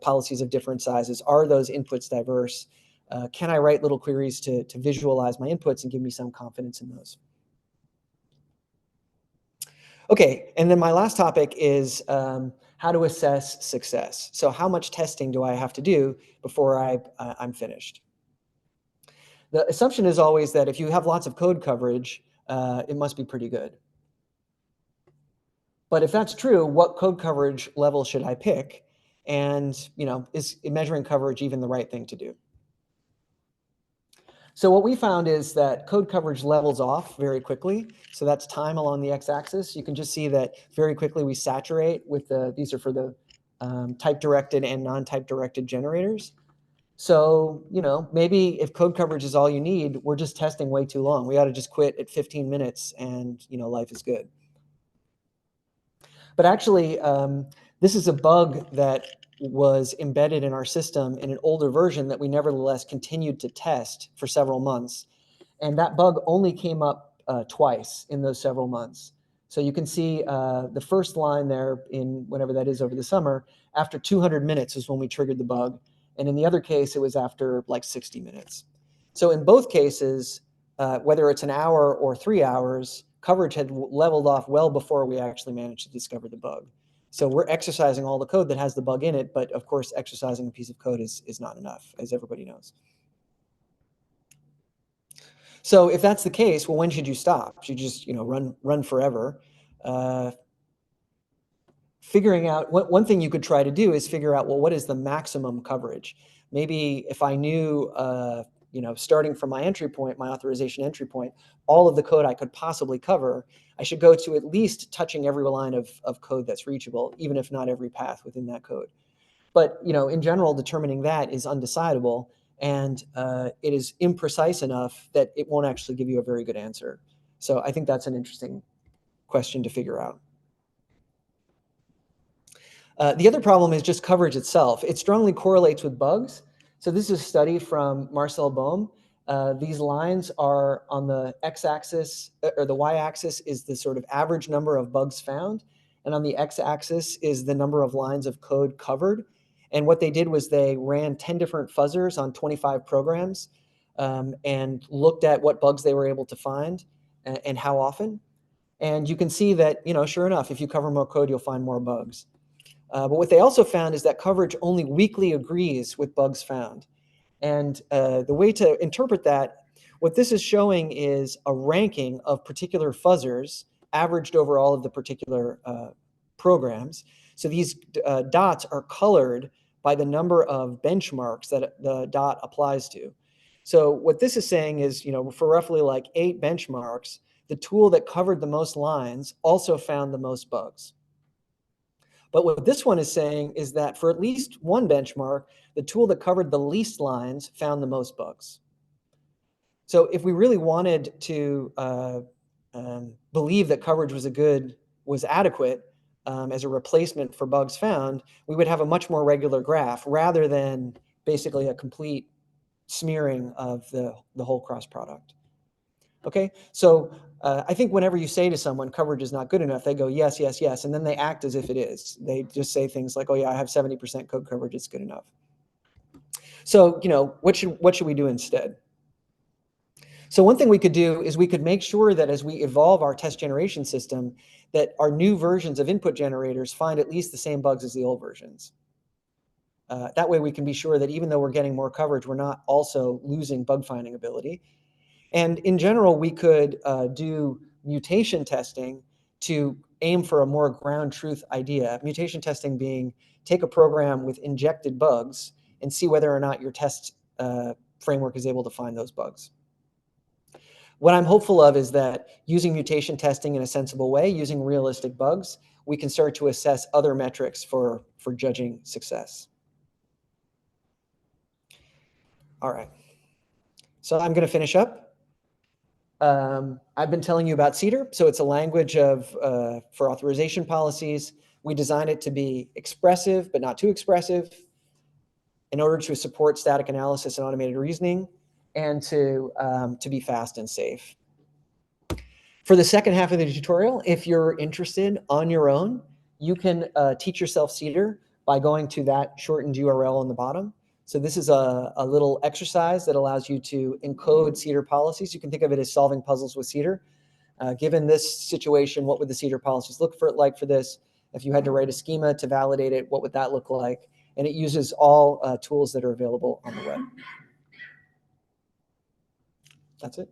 policies of different sizes? Are those inputs diverse? Can I write little queries to visualize my inputs and give me some confidence in those? Okay, and then my last topic is how to assess success. So how much testing do I have to do before I'm finished? The assumption is always that if you have lots of code coverage, it must be pretty good. But if that's true, what code coverage level should I pick? And is measuring coverage even the right thing to do? So what we found is that code coverage levels off very quickly. So that's time along the x-axis. You can just see that very quickly we saturate with these are for the type-directed and non-type-directed generators. So, you know, maybe if code coverage is all you need, we're just testing way too long. We ought to just quit at 15 minutes and, you know, life is good. But actually, this is a bug that was embedded in our system in an older version that we nevertheless continued to test for several months. And that bug only came up twice in those several months. So you can see the first line there in whenever that is over the summer, after 200 minutes is when we triggered the bug. And in the other case, it was after like 60 minutes. So in both cases, whether it's an hour or 3 hours, coverage had leveled off well before we actually managed to discover the bug. So we're exercising all the code that has the bug in it, but of course, exercising a piece of code is not enough, as everybody knows. So if that's the case, well, when should you stop? Should you just, you know, run forever? Figuring out one thing you could try to do is figure out, well, what is the maximum coverage? Maybe if I knew, you know, starting from my entry point, my authorization entry point, all of the code I could possibly cover, I should go to at least touching every line of code that's reachable, even if not every path within that code. But, you know, in general, determining that is undecidable, and it is imprecise enough that it won't actually give you a very good answer. So I think that's an interesting question to figure out. The other problem is just coverage itself. It strongly correlates with bugs. So this is a study from Marcel Bohm. These lines are on the x-axis, or the y-axis is the sort of average number of bugs found. And on the x-axis is the number of lines of code covered. And what they did was they ran 10 different fuzzers on 25 programs and looked at what bugs they were able to find and how often. And you can see that, you know, sure enough, if you cover more code, you'll find more bugs. But what they also found is that coverage only weakly agrees with bugs found. And the way to interpret that, what this is showing is a ranking of particular fuzzers averaged over all of the particular programs. So these dots are colored by the number of benchmarks that the dot applies to. So what this is saying is, you know, for roughly like 8 benchmarks, the tool that covered the most lines also found the most bugs. But what this one is saying is that for at least one benchmark, the tool that covered the least lines found the most bugs. So if we really wanted to believe that coverage was adequate as a replacement for bugs found, we would have a much more regular graph rather than basically a complete smearing of the whole cross product. Okay, so I think whenever you say to someone coverage is not good enough, they go, yes, yes, yes, and then they act as if it is. They just say things like, oh yeah, I have 70% code coverage, it's good enough. So, you know, what should we do instead? So one thing we could do is we could make sure that as we evolve our test generation system, that our new versions of input generators find at least the same bugs as the old versions. That way we can be sure that even though we're getting more coverage, we're not also losing bug finding ability. And in general, we could do mutation testing to aim for a more ground truth idea. Mutation testing being take a program with injected bugs and see whether or not your test framework is able to find those bugs. What I'm hopeful of is that using mutation testing in a sensible way, using realistic bugs, we can start to assess other metrics for judging success. All right. So I'm going to finish up. I've been telling you about Cedar. So it's a language for authorization policies. We design it to be expressive, but not too expressive, in order to support static analysis and automated reasoning, and to be fast and safe. For the second half of the tutorial, if you're interested on your own, you can teach yourself Cedar by going to that shortened URL on the bottom. So this is a little exercise that allows you to encode Cedar policies. You can think of it as solving puzzles with Cedar. Given this situation, what would the Cedar policies look like for this? If you had to write a schema to validate it, what would that look like? And it uses all tools that are available on the web. That's it.